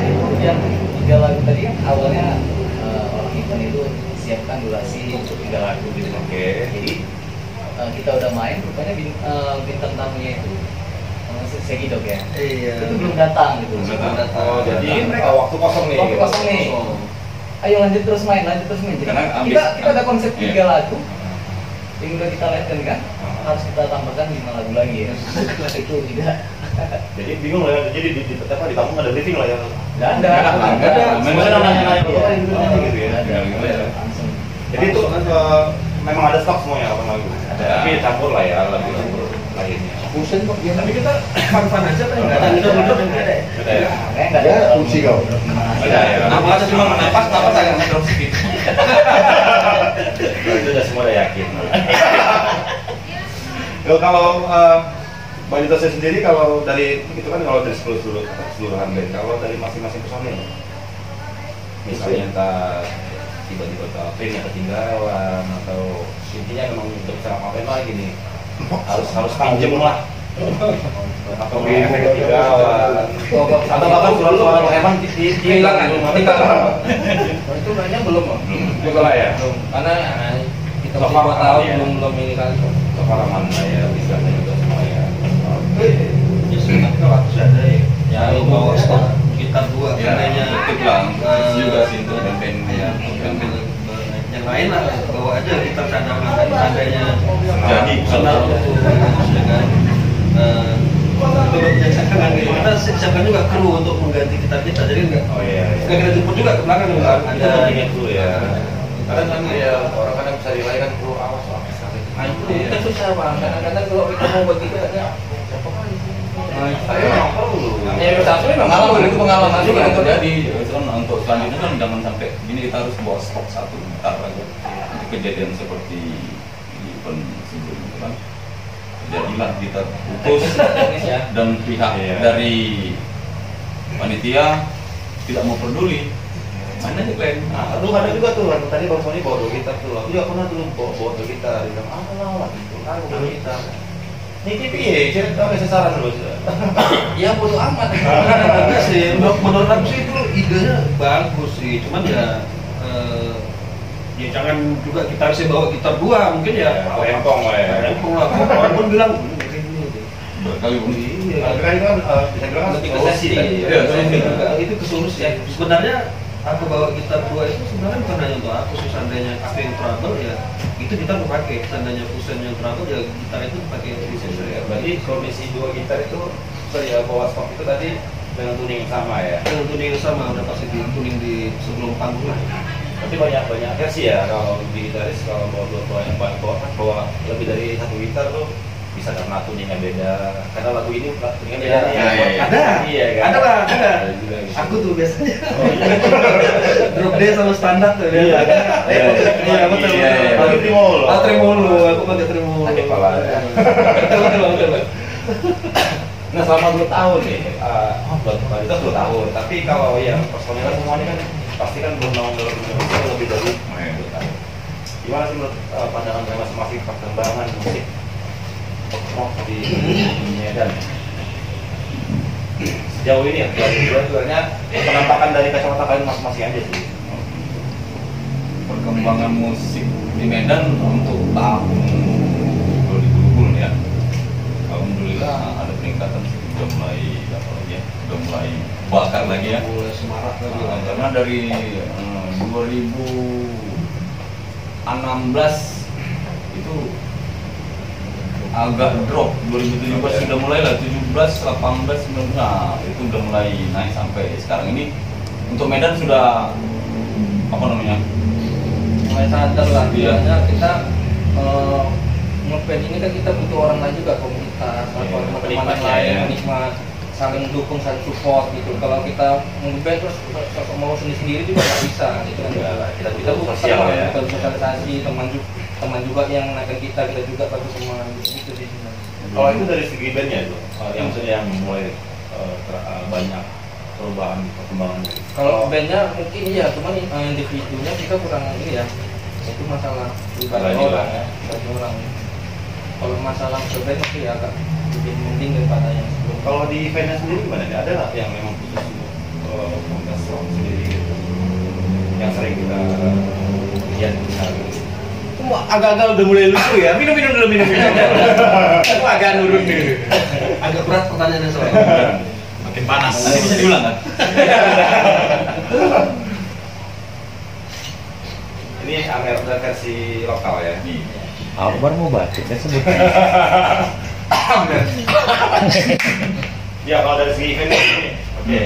itu yang 3 lagu tadi kan awalnya orang event itu siapkan durasi untuk 3 lagu gitu. Oke. Jadi kita udah main, rupanya bintang tamunya itu Segi Dok ya. Iya. Itu belum datang gitu. Belum datang. Oh, jadi mereka waktu kosong nih. waktu kosong nih. Ayo lanjut terus main. Jadi Karena kita ada konsep 3 Iya. lagu yang udah kita lihatkan kan, harus kita tambahkan 5 lagu lagi ya. Itu tidak. Jadi bingung lah ya. Jadi di panggung ada briefing lah ya. Nggak ada. Nggak ada. Semuanya nanya-nanya Iya, gitu ya. nggak ada. Gitu ya. Langsung. Jadi itu memang ada stok semuanya 8 lagu. Ada. Tapi campur lah ya lagu lainnya. Bosen kok. Ya, tapi kita fun-fun aja kan. Enggak ada ngedrop enggak ada. Ada ya. Makanya nggak ada. Fungsi kau. Ada ya. Nama aja cuma napas agak ngedrop sedikit. Itu udah semua udah yakin. Kalau Barito saya sendiri kalau dari itu kan kalau dari keseluruhan band, kalau dari masing-masing personil, misalnya entah tiba-tiba pin yang ketinggalan atau intinya memang untuk bisa ngapain lagi nih harus pinjem lah atau efek ketinggalan atau bahkan suara-suara emang kehilangan itu kayaknya belum lah ya belum karena kita So masih 2 far tahun ya. belum ini kan sekarang mana ya bisa juga semua ya. Justru kan kalau aku sih ada ya. Ya, Kalau itu bawa ya. stok sekitar 2 Ya, seandainya itu lah juga sih itu band ya, band yang lain lah bawa aja gitar cadangan kan seandainya Jadi, kenal ya kan. Untuk yang cadangan gitu karena siapkan juga kru untuk mengganti gitar kita jadi enggak Oh iya. nggak kita jemput juga ke belakang juga Ada pentingnya dulu ya. Kadang kan ya orang kadang bisa dinilai kan perlu awas lah. nah itu kita susah bang kadang-kadang kalau kita mau begitu ya siapa kan Saya memang perlu. ya satu memang pengalaman itu pengalaman juga yang Betul. terjadi. Itu kan untuk selanjutnya kan jangan sampai gini kita harus bawa stok 1 gitar aja. Itu kejadian seperti di event sebelumnya kan. Jadilah kita putus teknis ya dan pihak Iya. dari panitia tidak mau peduli. Mana nih klaim? Nah, lu ada juga tuh, tadi Bang Sony bawa 2 gitar tuh. Aku juga pernah dulu bawa 2 gitar. Dia bilang, lah gitu. Aku bawa gitar. Nih TV ya, saya tahu sasaran lu. ya bodo amat enggak sih menurut aku sih itu idenya bagus sih cuman ya ya jangan juga kita harus bawa gitar 2 mungkin ya Rempong lah ya. rempong lah orang pun bilang ini Berkali pun. iya Tapi kan itu kan bisa bilang kan Lebih ke solusi sesi tadi. tadi. Iya, solusi. itu ke solusi ya sebenarnya aku bawa gitar 2 itu sebenarnya bukan hanya untuk aku sih seandainya aku yang trouble ya itu gitar aku pakai seandainya Fusen yang trouble ya gitar itu dipakai Fusen Ya, berarti kondisi 2 gitar itu ya bawa stok itu tadi dengan tuning yang sama ya. dengan tuning yang sama udah pasti di tuning di sebelum panggung lah Tapi banyak versi ya kalau di gitaris kalau bawa lebih dari 1 gitar tuh bisa karena tuningnya beda. Karena lagu ini tuningnya beda nih. Iya, iya, iya. ada Iya kan. ada lah ada Ada juga gitu. aku tuh biasanya drop D sama standar tuh Iya, ya kan? iya betul Iya, iya. Pakai tremolo. ah tremolo aku pakai tremolo Sakit kepala. betul Nah selama 2 tahun nih, itu 2 tahun. Tapi kalau yang personilnya semuanya kan pasti kan belum tahun dalam Indonesia lebih dari 2 tahun. Gimana sih menurut pandangan dari masing-masing perkembangan musik rock di Medan? Sejauh ini ya, sebenarnya penampakan dari kacamata kalian masing-masing aja sih. Perkembangan musik di Medan untuk tahun 2020 ya. Alhamdulillah ada peningkatan sih, udah mulai apa lagi ya, udah mulai bakar lagi ya. mulai semarak lagi Karena dari 2016 itu agak drop, 2017 sudah mulai lah, 17, 18, 19, nah itu udah mulai naik sampai sekarang ini. Untuk Medan sudah apa namanya? mulai sadar lah Iya. biasanya kita ngeband ini kan kita butuh orang lain juga komunitas atau teman-teman penikmatnya lain ya. penikmat saling dukung saling support gitu kalau kita ngeband terus sosok mau sendiri juga nggak bisa gitu kan Kita kita butuh sosial teman, ya. kita butuh sosialisasi teman juga yang naikkan kita juga bagus teman gitu sih sebenarnya. Kalau itu dari segi bandnya itu, yang maksudnya yang mulai banyak perubahan perkembangan. Kalau bandnya mungkin iya, cuman individunya kita kurang ini ya. Itu masalah pribadi Pribadi orang lah. ya, pribadi orang. Kalau masalah band mungkin ya agak lebih mending daripada yang sebelumnya. Kalau di eventnya sendiri gimana? Ada nggak yang memang khusus untuk komunitas rock sendiri gitu? Yang sering kita lihat misalnya. Agak-agak udah mulai lucu ya. Minum dulu. Aku agak nurun dulu. agak berat pertanyaannya soalnya Makin panas. Nanti bisa diulang kan? Ini Amer versi lokal ya. Akbar mau batik kan sebut. Ya kalau dari segi eventnya ini, oke.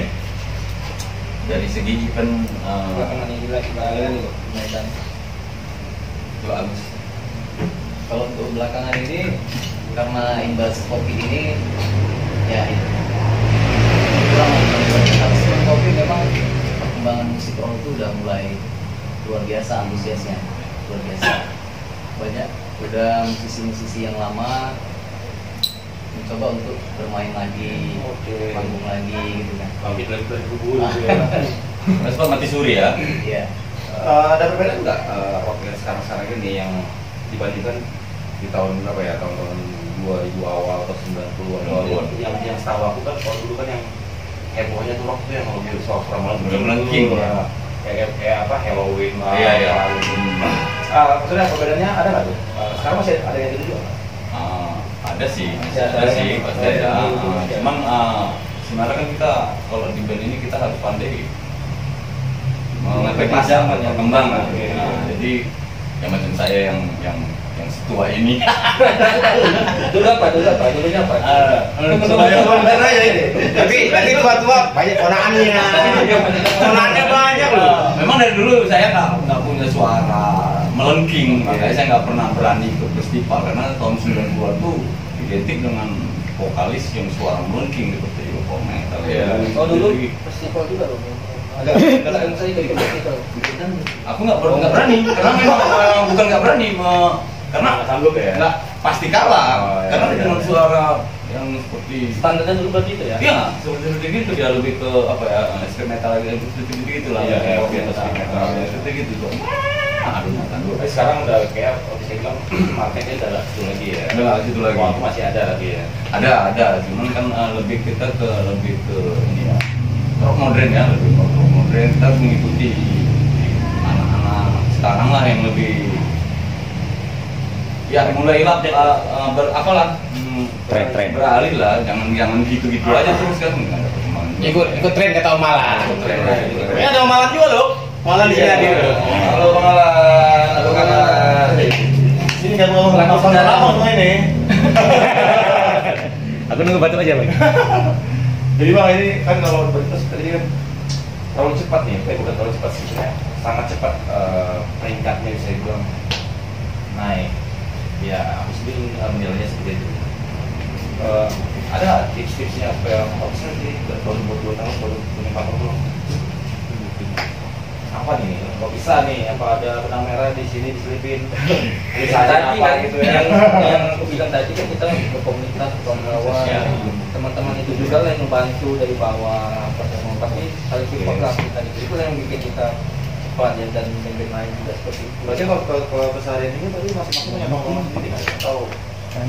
Dari segi event Belakangan ini lagi gitu, Medan. itu Agus. Kalau untuk belakangan ini karena imbas kopi ini ya itu kurang habis kopi memang perkembangan musik rock itu udah mulai luar biasa antusiasnya luar biasa banyak udah musisi-musisi yang lama mencoba untuk bermain lagi, manggung lagi gitu kan. Bangkit lagi dari kubur gitu ya. Respon mati suri ya. Iya. Ada perbedaan nggak rock yang sekarang ini yang dibandingkan di tahun berapa ya, tahun-tahun 2000 awal atau 90-an awal? Yang setahu aku kan kalau dulu kan yang hebohnya tuh rock tuh yang lebih soal melengking ya. Kayak apa, Halloween lah. Iya. Maksudnya perbedaannya ada nggak tuh? Sekarang masih ada yang gitu juga? Ada sih, Masih ada ada sih, yang- pasti ada ada. yang gitu, ya. Cuman sebenarnya kan kita kalau di band ini kita harus pandai mengefektif Zaman yang berkembang. Oke. Jadi yang macam saya yang setua ini. Dulu apa? Dulunya apa? Sebentar aja ini. Tapi tua-tua banyak ponakannya. Ponakannya banyak loh. Memang dari dulu saya nggak punya suara melengking, makanya saya nggak pernah berani ikut festival karena tahun 90-an tuh identik dengan vokalis yang suara melengking seperti Yoko Metal. Iya. Oh dulu Jadi, festival juga loh. Agak saya ikut festival. aku nggak berani karena memang bukan nggak berani karena Nggak sanggup ya? nggak pasti kalah Oh, iya, karena iya. dengan suara yang seperti Standarnya dulu berarti itu ya? iya seperti itu dia lebih ke apa ya speed metal lagi seperti gitu lah Iya, kayak iya, speed iya. metal seperti gitu tuh aduh makan dulu Tapi sekarang udah kayak bisa bilang marketnya udah nggak situ lagi ya. udah nggak situ lagi Waktu masih ada lagi ya. ada cuman kan lebih kita lebih ke ini ya rock modern ya lebih ke rock modern kita mengikuti anak-anak sekarang lah yang lebih ya mulai lah Tren. beralih lah jangan gitu aja terus kan nggak ada perkembangan Ikut tren kata Om Malan. tren aja. Ini ada Om Malan juga loh. Malan di sini hadir. Halo Bang Alan, halo Bang Alan. Sini nggak mau ngomong lama semua ini. Aku nunggu batu aja, Bang. Jadi bang ini kan kalau berita tadi kan terlalu cepat nih, bukan terlalu cepat sih, sebenarnya sangat cepat peringkatnya bisa dibilang naik. Ya aku sendiri menilainya seperti itu. Ada tips-tipsnya supaya kalau bisa sih baru 2 tahun baru punya partner apa nih? Kok bisa nih? Apa ada benang merah di sini diselipin? Tulisannya Tadi apa kan gitu ya? yang aku bilang tadi kan kita ke komunitas kawan bawah, teman-teman itu juga lah yang membantu dari bawah tapi saling support lah kita itu yang bikin kita cepat ya dan band lain juga seperti itu. Berarti kalau keseharian ini tadi masing-masing punya pengalaman sendiri nggak? Atau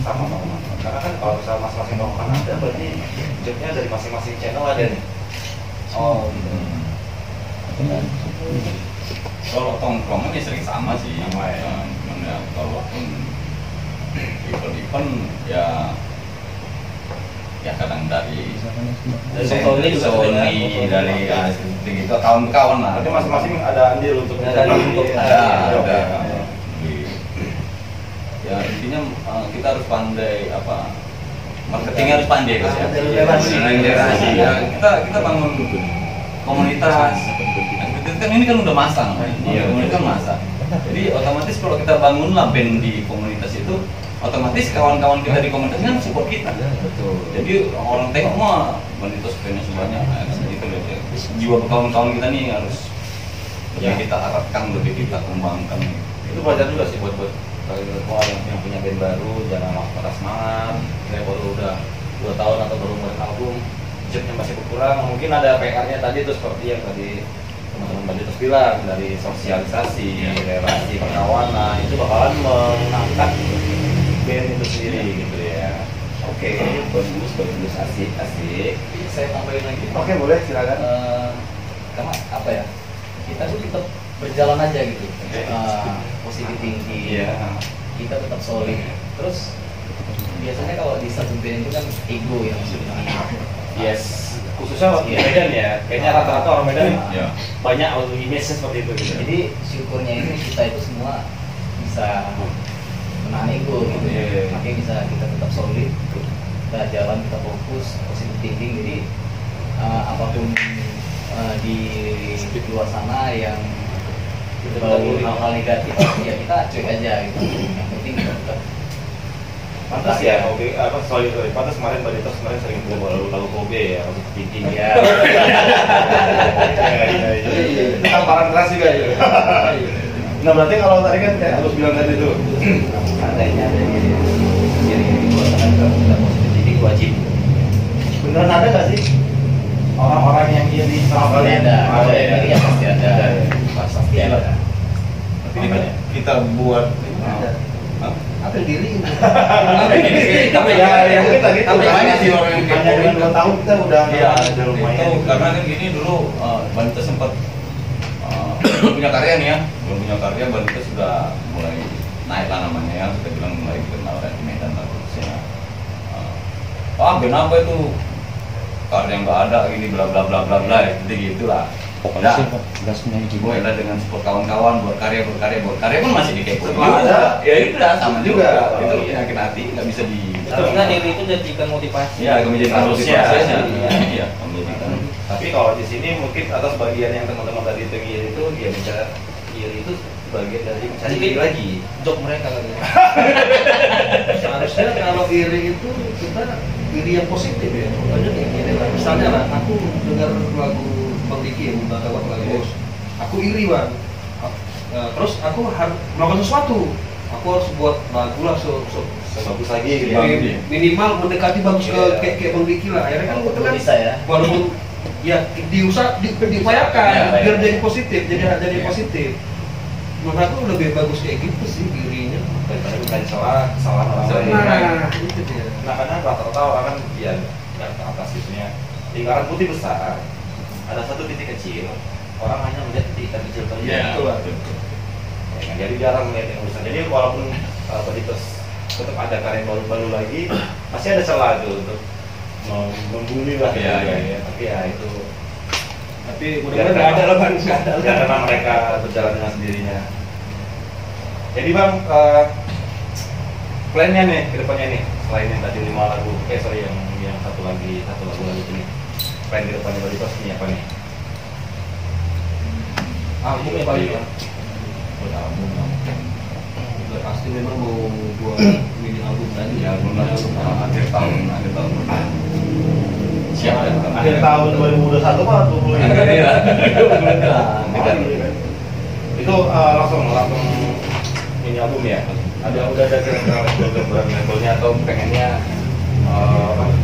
sama teman-teman? Karena kan kalau misalnya masing-masing pengalaman ada, berarti jobnya dari masing-masing channel ada nih. Oh gitu. Kalau tongkrongan ya sering sama sih, cuman ya kalaupun event ya kadang dari Sony juga Sony dari seperti gitu kawan-kawan lah. Berarti masing-masing ada andil untuk Ada andil untuk ada. Ya intinya kita harus pandai marketingnya harus pandai Mas, ya. Generasi ya kita bangun komunitas. Kan ini kan udah masang, komunitas masang. Jadi otomatis kalau kita bangunlah band di komunitas itu, otomatis kawan-kawan kita di komunitas kan support kita. Betul. Jadi orang tengok mah Banditos bandnya sebanyak, gitu loh. Jiwa kawan-kawan kita nih harus lebih kita harapkan, lebih kita kembangkan. itu pelajaran juga sih buat kalian semua yang punya band baru, jangan patah semangat. Saya baru udah 2 tahun atau baru mulai album, budgetnya masih berkurang. Mungkin ada PR-nya tadi tuh seperti yang tadi teman-teman Banditos bilang, dari sosialisasi, relasi, perkawanan, itu bakalan mengangkat band itu sendiri gitu ya. Oke, bagus, asik. Saya tambahin lagi. Oke, boleh silakan. Karena apa ya? Kita tuh tetap berjalan aja gitu. Oke. Positif tinggi. Iya. Kita tetap solid. Terus biasanya kalau di satu band itu kan ego yang sudah Yes, khususnya waktu di Medan ya. Kayaknya rata-rata orang Medan Ya. banyak image seperti itu gitu. Jadi syukurnya itu kita itu semua bisa menahan ego gitu ya. Iya. Makanya bisa kita tetap solid, kita jalan, kita fokus, positif thinking. Jadi apapun di luar sana yang berbau hal-hal negatif, ya kita cuek aja gitu. Yang penting kita tetap Pantas ya, Kobe, sorry, pantas kemarin Banditos kemarin sering lalu Kobe ya, untuk thinking ya. Itu tamparan keras juga ya. Nah berarti kalau tadi kan kayak Alus bilang tadi tuh, adanya dari diri luar sana kita positif thinking. iri wajib. Beneran ada nggak sih orang-orang yang iri sama kalian? Ada yang iri ya pasti ada. Pasti ada. Tapi ini kan kita buat Apa yang diri? Tapi Ya, yang kita gitu. Tapi banyak sih orang yang hanya dengan 2 tahun kita udah Iya, ada lumayan. itu karena kan gini dulu Balita sempat belum punya karya nih ya, belum punya karya Balita sudah mulai naik lah namanya ya, sudah bilang mulai dikenal dan di Medan lah khususnya. Kenapa itu karya nggak ada gini bla bla bla bla bla gitu lah. Udah, mulailah dengan support kawan-kawan buat karya pun masih dikepo. Setelah ada, ya itu udah sama juga. Oh, Itu iya. penyakit hati nggak bisa di. terus kan iri itu jadikan motivasi. Iya, menjadikan Harusnya. motivasi. Iya, menjadikan. Tapi kalau di sini mungkin atas bagian yang teman-teman tadi itu iri itu dia bicara iri itu bagian dari mencari iri lagi. Jok mereka kali ya. Seharusnya kalau iri itu kita iri yang positif ya. Contohnya kayak gini lah. Misalnya lah, aku dengar lagu Bang Diki yang udah lewat lagu, aku iri Bang. Terus aku harus melakukan sesuatu. Aku harus buat lagu lah Sebagus lagi gitu. minimal mendekati bagus ke kayak Bang Diki lah. Akhirnya kan itu kan Bisa ya. walaupun ya diupayakan Ya, biar ya. jadi positif, jadi positif. Menurut aku lebih bagus kayak gitu sih dirinya. Daripada mencari kesalahan orang lain. Nah, itu dia. Nah, karena rata-rata orang kan ya nggak ke atas itunya. Lingkaran putih besar, ada satu titik kecil. Orang hanya melihat titik kecil saja. Iya, Betul. betul. Ya, kan? Jadi jarang melihat yang besar. Jadi walaupun Balitos tetap ada karya baru-baru lagi, masih ada celah tuh untuk membuli lah. Iya, gitu, iya. ya. Tapi ya itu. Tapi mudah-mudahan nggak ada lah Bang, nggak ada. Ya, karena mereka berjalan dengan sendirinya. Jadi Bang, plannya nih ke depannya nih, selain yang tadi 5 lagu, yang satu lagu lagi ini, plan ke depannya Balitos ini apa nih? Album ya paling ya. Buat album lah. Udah pasti memang mau buat mini album tadi. Ya, album lah akhir tahun depan. Siap ya. Akhir tahun 2021 Pak, 20 Iya. Itu langsung Ini album ya? Udah ada kira-kira labelnya atau pengennya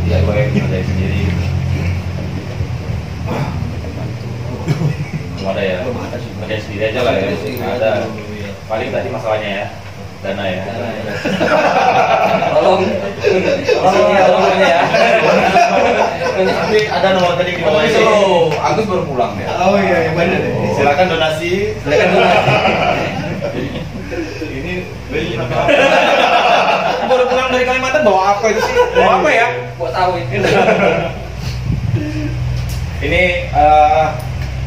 DIY dari sendiri? Belum ada ya? Kerja sendiri aja lah ya? Nggak ada. Paling tadi masalahnya ya, dana ya. Tolong ya. Tapi ada nomor tadi di Oh, bawah itu ini. loh. Agus baru pulang ya. Oh iya, yang benar deh. Silakan donasi. Ini beli apa? baru pulang dari Kalimantan bawa apa itu sih? Bawa apa ya? Buat tahu itu. Ini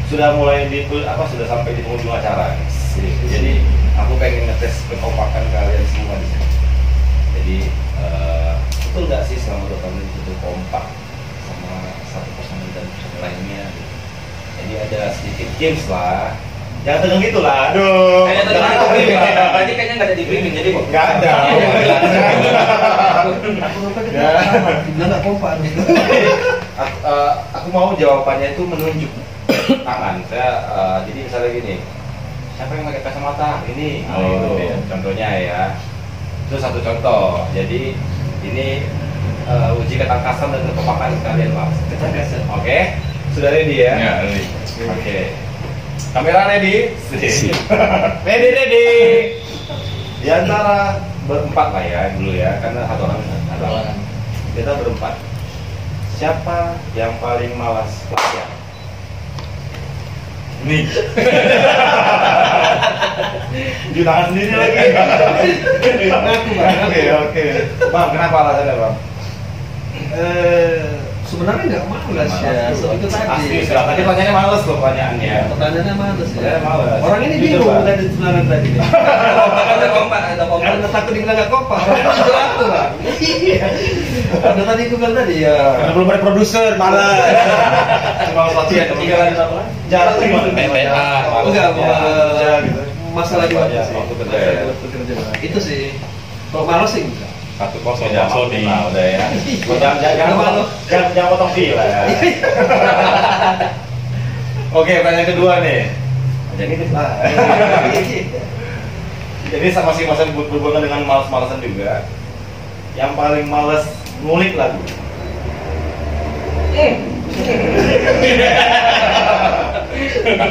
sudah mulai sudah sampai di penghujung acara. Jadi aku pengen ngetes kekompakan kalian semua di sini. Jadi betul nggak sih selama 2 tahun itu kompak sama satu personil dan personil lainnya? Jadi ada sedikit games lah. Jangan tegang gitu lah, aduh. Kayaknya tadi Jangan aku tegang. briefing. Tadi kayaknya nggak ada di briefing jadi kok. Nggak ada. Aku lupa kita bilang nggak kompak gitu. Aku mau jawabannya itu menunjuk tangan. Jadi misalnya gini, siapa yang pakai kacamata? Ini, itu iya. contohnya ya. Itu satu contoh. Jadi ini uji ketangkasan dan kekompakan kalian mas. Oke, sudah ready ya? Ya, ready. Oke. Kamera ready? Ready. Di antara berempat lah ya dulu ya, karena satu orang ada. Kita berempat. Siapa yang paling malas belajar? Nih. Di tangan sendiri lagi. Oke. Bang, kenapa alasannya bang? Sebenarnya nggak malas ya, so itu Pasti, tadi. tadi pertanyaannya males tuh pertanyaannya. Pertanyaannya malas ya. Pertanyaannya malas. Orang ini Gitu, bingung Bang. tadi tunangan tadi. Ada kompak. Karena takut dibilang nggak kompak. Itu aku lah. Karena tadi aku bilang tadi ya. Karena belum ada produser, malah. Cuma latihan ketinggalan apa? Jarak gimana? Enggak, Ya, gitu. masalah di waktu Ya, sih. waktu kerja ya. Waktu kerja. Itu sih. Kalau malas sih enggak. 1-0 Ya, Sony. Nah, udah ya. Malu. Jangan potong fee lah ya. Oke, pertanyaan kedua nih. Jadi ini Jadi masing-masing berhubungan dengan malas-malasan juga. Yang paling males ngulik lagu?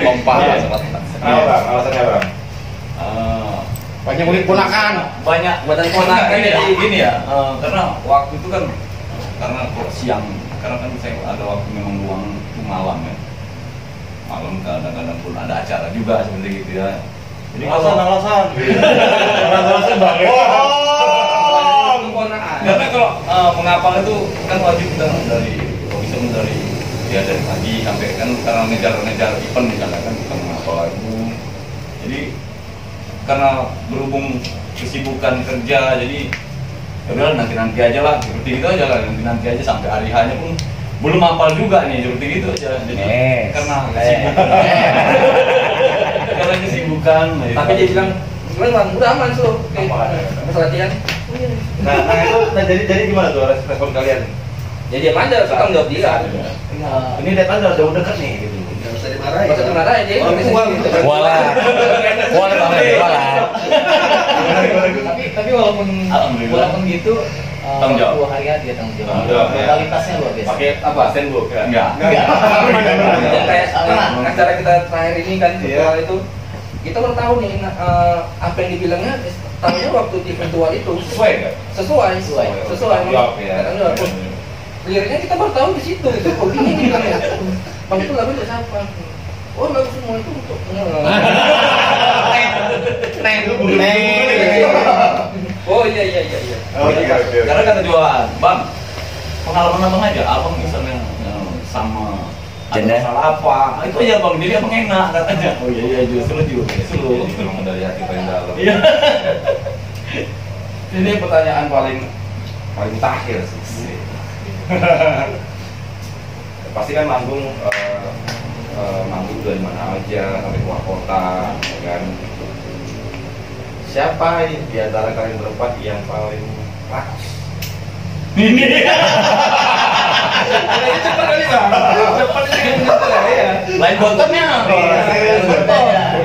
Kompak Iya. Apa bang? Alasannya bang? Banyak ngulik ponakan. Banyak buatan ponakan jadi gini ya, karena waktu itu kan karena kalau siang, karena kan saya ada waktu memang luang itu malam ya, malam kadang-kadang pun ada acara juga seperti gitu ya. Jadi Alasan bang. karena kalau mengapal itu kan wajib kita dari bisa dari ya dari pagi sampai kan karena ngejar event misalnya kan kita mengapal itu. Jadi karena berhubung kesibukan kerja jadi ya udah nanti aja lah seperti itu aja lah nanti aja sampai hari hanya pun belum hafal juga nih seperti itu aja jadi karena kesibukan karena kesibukan Tapi dia bilang, sebenarnya bang, udah aman so, kayak pas latihan. Nah itu jadi gimana tuh respon kalian? Ya diam aja, tanggung jawab dia. Ini deadline udah jauh dekat nih gitu. Nggak usah dimarahin. Pas marah aja, dia Orang tua gitu. Tapi walaupun Alhamdulillah. gitu, Tanggung jawab. 2 hari aja dia tanggung jawab. Tanggung jawab, ya. Totalitasnya luar biasa. Pakai apa? Stenbook ya? enggak Dan kayak acara kita terakhir ini kan virtual itu, kita baru tahu nih apa yang dibilangnya, tahunya waktu di virtual itu Sesuai nggak? sesuai. Tanggung jawab ya. Tanggung jawab. Liriknya kita baru tahu di situ gitu. Kok gini dibilangnya? Bang itu lagu untuk siapa? Oh lagu semua itu untuk Oh iya. Oke. karena kata jualan bang pengalaman abang aja abang misalnya sama ada masalah apa itu aja bang jadi abang enak katanya oh iya justru memang dari hati paling dalam iya Ini pertanyaan paling terakhir sih. Pasti kan manggung dari mana aja sampai keluar kota, ya kan? Siapa di antara kalian berempat yang paling rakus? Cepat kali bang. Cepat ini ya. lain bontonnya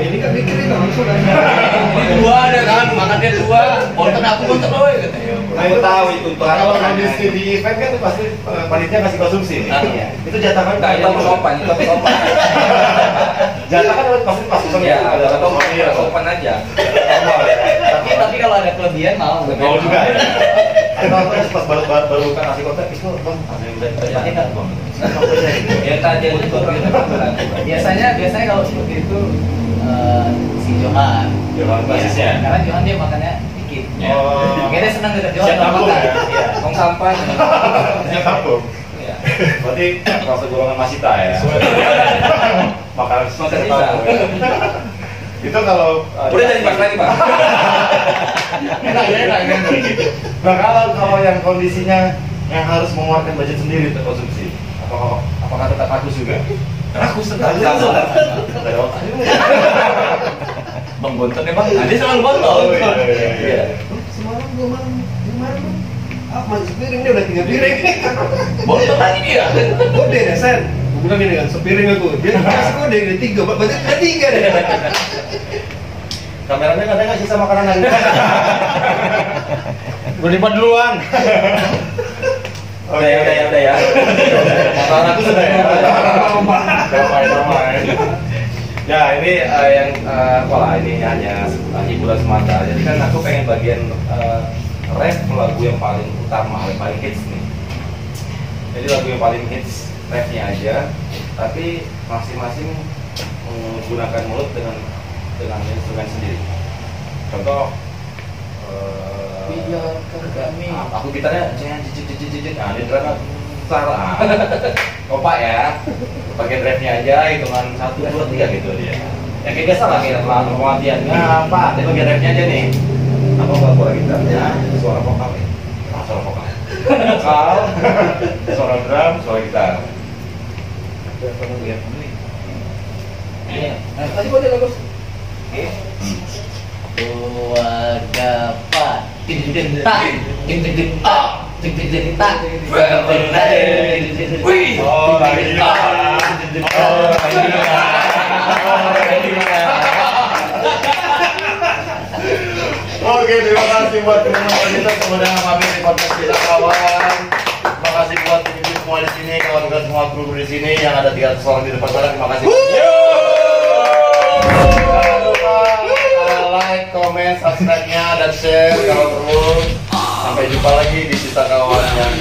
Ini kan mikirin langsung kan. ini dua ada kan makannya dua bonton aku bonton loh katanya Nah itu tahu itu. Kalau kondisi di event kan pasti panitia kasih konsumsi nih. Iya. Itu jatah kan? Nah, itu sopan. Jatah kan pasti pas Ya, ada sopan aja. normal ya. Tapi kalau ada kelebihan mau. Mau juga ya. Kalau pas baru kan ngasih kontak itu bang ada yang udah Pakai nggak, Bang? Ya tadi aja tuh Biasanya kalau seperti itu si Johan. Johan basisnya. Iya, karena Johan dia makannya dikit. Oh. Makanya dia senang dekat Johan Siap kalau tampung makan. ya? Iya. tong sampah. Siap tampung. Iya. Berarti kalau golongan Masita ya. Makanan Makan siap sisa. tampung. Itu kalau Udah jadi pas lagi, Pak. enak. Nah kalau yang kondisinya yang harus mengeluarkan budget sendiri untuk konsumsi, apakah tetap rakus juga? rakus Rakus tetap tetap. Ada otak juga. bang bonton ya bang ada selalu bonton Oh, iya. Semalam gua malam apa sepiringnya udah 3 piring. bonton lagi dia Kode deh Sen. Gua bilang gini kan, sepiring aku. Dia kasih kode udah 3, berarti udah 3 deh. Kameranya kadang nggak sisa makanan lagi. Gue lipat duluan. Udah ya. Makanan aku sudah ya. Damai. Ya ini yang ini hanya hiburan semata. Jadi kan aku pengen bagian rap lagu yang paling utama, yang paling hits nih. Jadi lagu yang paling hits rapnya aja, tapi masing-masing menggunakan mulut dengan instrumen sendiri. Contoh Biarkan kami. aku gitarnya jijik. Nah, dia drumnya salah. Kompak ya. Pakai drive-nya aja hitungan 1 2 3 gitu dia. Ya kayak biasa lah kita latihan. Ngapa? Dia pakai drive-nya aja nih. Apa suara gitarnya? Suara vokal nih. Suara vokal. Suara drum, suara gitar. Iya. Tadi gua ada lagu. Dua dapat wih Oke, terima kasih buat teman-teman kita. Semoga mampir di podcast kita kawan. kawan-kawan ke semua kru di sini yang ada 300 orang di depan sana. Terima kasih. Jangan lupa like, comment, subscribe-nya dan share kalau perlu. Sampai jumpa lagi di Cita Kawan yang